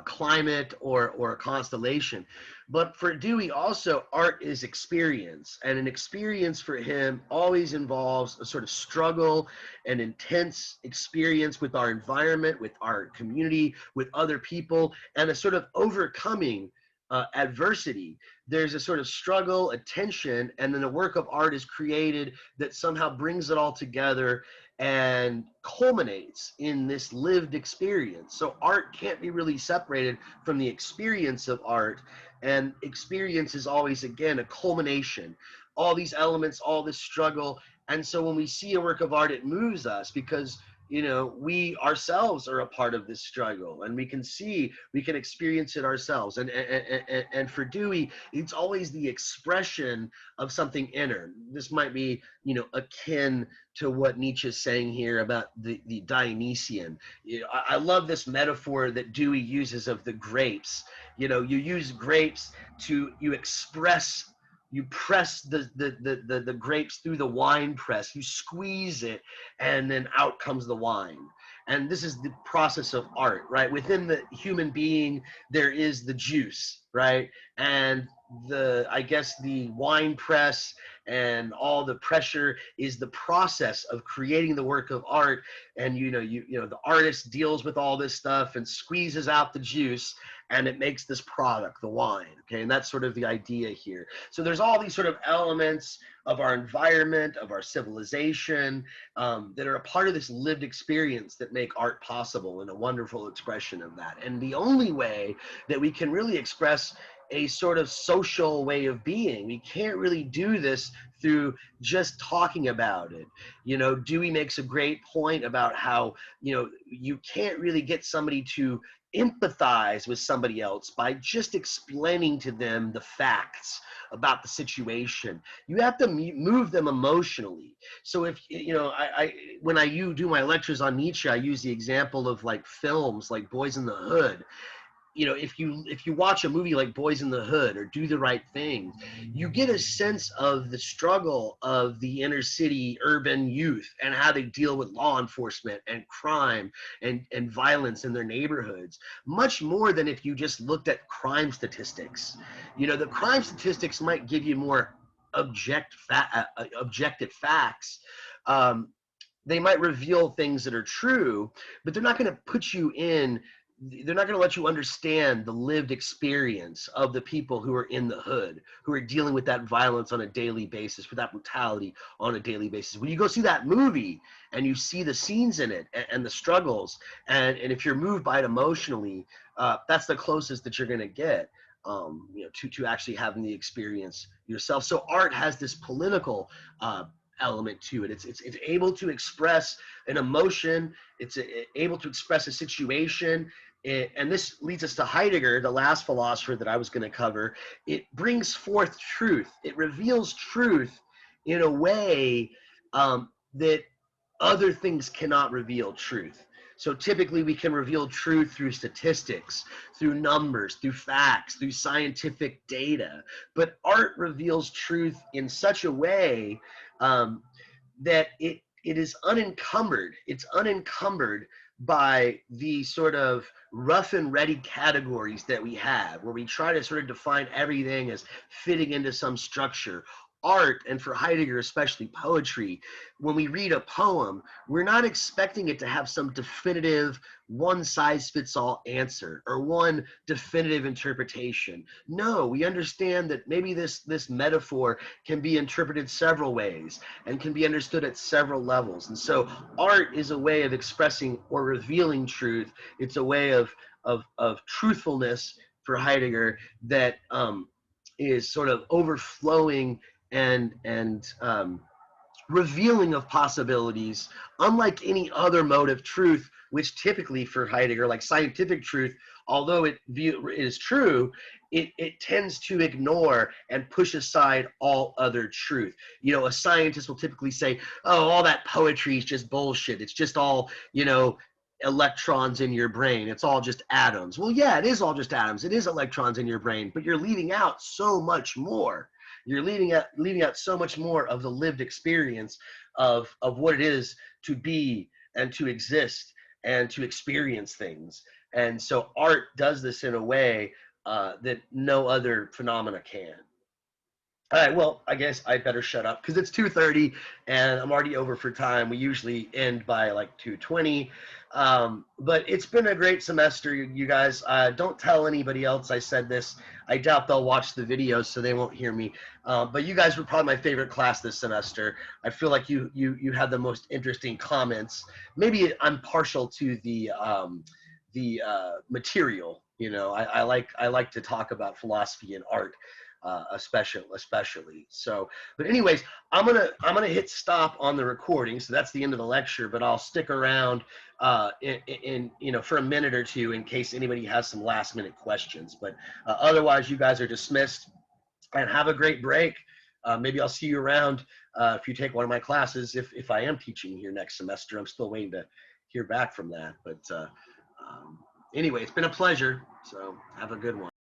climate or a constellation. But for Dewey also, art is experience, and an experience for him always involves a sort of struggle, an intense experience with our environment, with our community, with other people, and a sort of overcoming adversity. There's a sort of struggle, a tension, and then a work of art is created that somehow brings it all together and culminates in this lived experience. So art can't be really separated from the experience of art, and experience is always, again, a culmination. All these elements, all this struggle, and so when we see a work of art, it moves us because we ourselves are a part of this struggle, and we can experience it ourselves. And for Dewey, it's always the expression of something inner. This might be akin to what Nietzsche is saying here about the Dionysian. I love this metaphor that Dewey uses of the grapes. You use grapes you express. You press the grapes through the wine press. You squeeze it, and then out comes the wine. And this is the process of art, right? Within the human being, there is the juice, right? And I guess the wine press and all the pressure is the process of creating the work of art. And the artist deals with all this stuff and squeezes out the juice, and it makes this product, the wine. Okay, and that's sort of the idea here. So there's all these sort of elements of our environment, of our civilization, that are a part of this lived experience that make art possible, and a wonderful expression of that. And the only way that we can really express a sort of social way of being, we can't really do this through just talking about it. Dewey makes a great point about how you can't really get somebody to empathize with somebody else by just explaining to them the facts about the situation. You have to move them emotionally. So if when I do my lectures on Nietzsche, I use the example of like films like Boys in the Hood. If you watch a movie like Boys in the Hood or Do the Right Thing, you get a sense of the struggle of the inner city urban youth and how they deal with law enforcement and crime and violence in their neighborhoods, much more than if you just looked at crime statistics. The crime statistics might give you more objective facts. They might reveal things that are true, but they're not going to put you in they're not going to let you understand the lived experience of the people who are in the hood, who are dealing with that violence on a daily basis, with that brutality on a daily basis. When you go see that movie and you see the scenes in it and the struggles, and if you're moved by it emotionally, that's the closest that you're going to get to actually having the experience yourself. So art has this political element to it. It's able to express an emotion. It's able to express a situation. and this leads us to Heidegger, the last philosopher that I was going to cover. It brings forth truth. It reveals truth in a way that other things cannot reveal truth. So typically we can reveal truth through statistics, through numbers, through facts, through scientific data. But art reveals truth in such a way that it is unencumbered. It's unencumbered by the sort of rough and ready categories that we have, where we try to sort of define everything as fitting into some structure. Art, and for Heidegger especially poetry, when we read a poem, we're not expecting it to have some definitive one-size-fits-all answer or one definitive interpretation. No, we understand that maybe this metaphor can be interpreted several ways and can be understood at several levels. And so art is a way of expressing or revealing truth. It's a way of truthfulness for Heidegger that is sort of overflowing and revealing of possibilities, unlike any other mode of truth, which typically for Heidegger, like scientific truth, although it is true, it tends to ignore and push aside all other truth. You know, a scientist will typically say, oh, all that poetry is just bullshit. It's just all, you know, electrons in your brain. It's all just atoms. Well, yeah, it is all just atoms. It is electrons in your brain, but you're leaving out so much more. You're leaving out so much more of the lived experience of what it is to be and to exist and to experience things. And so art does this in a way that no other phenomena can. All right, well, I guess I better shut up because it's 2:30 and I'm already over for time. We usually end by like 2:20. But it's been a great semester, you guys. Don't tell anybody else I said this. I doubt they'll watch the videos, so they won't hear me. But you guys were probably my favorite class this semester. I feel like you had the most interesting comments. Maybe I'm partial to the material. You know, I like to talk about philosophy and art. Especially. So, but anyways, I'm gonna hit stop on the recording. So that's the end of the lecture. But I'll stick around in you know, for a minute or two in case anybody has some last minute questions. But otherwise, you guys are dismissed. And have a great break. Maybe I'll see you around if you take one of my classes. If I am teaching here next semester, I'm still waiting to hear back from that. But anyway, it's been a pleasure. So have a good one.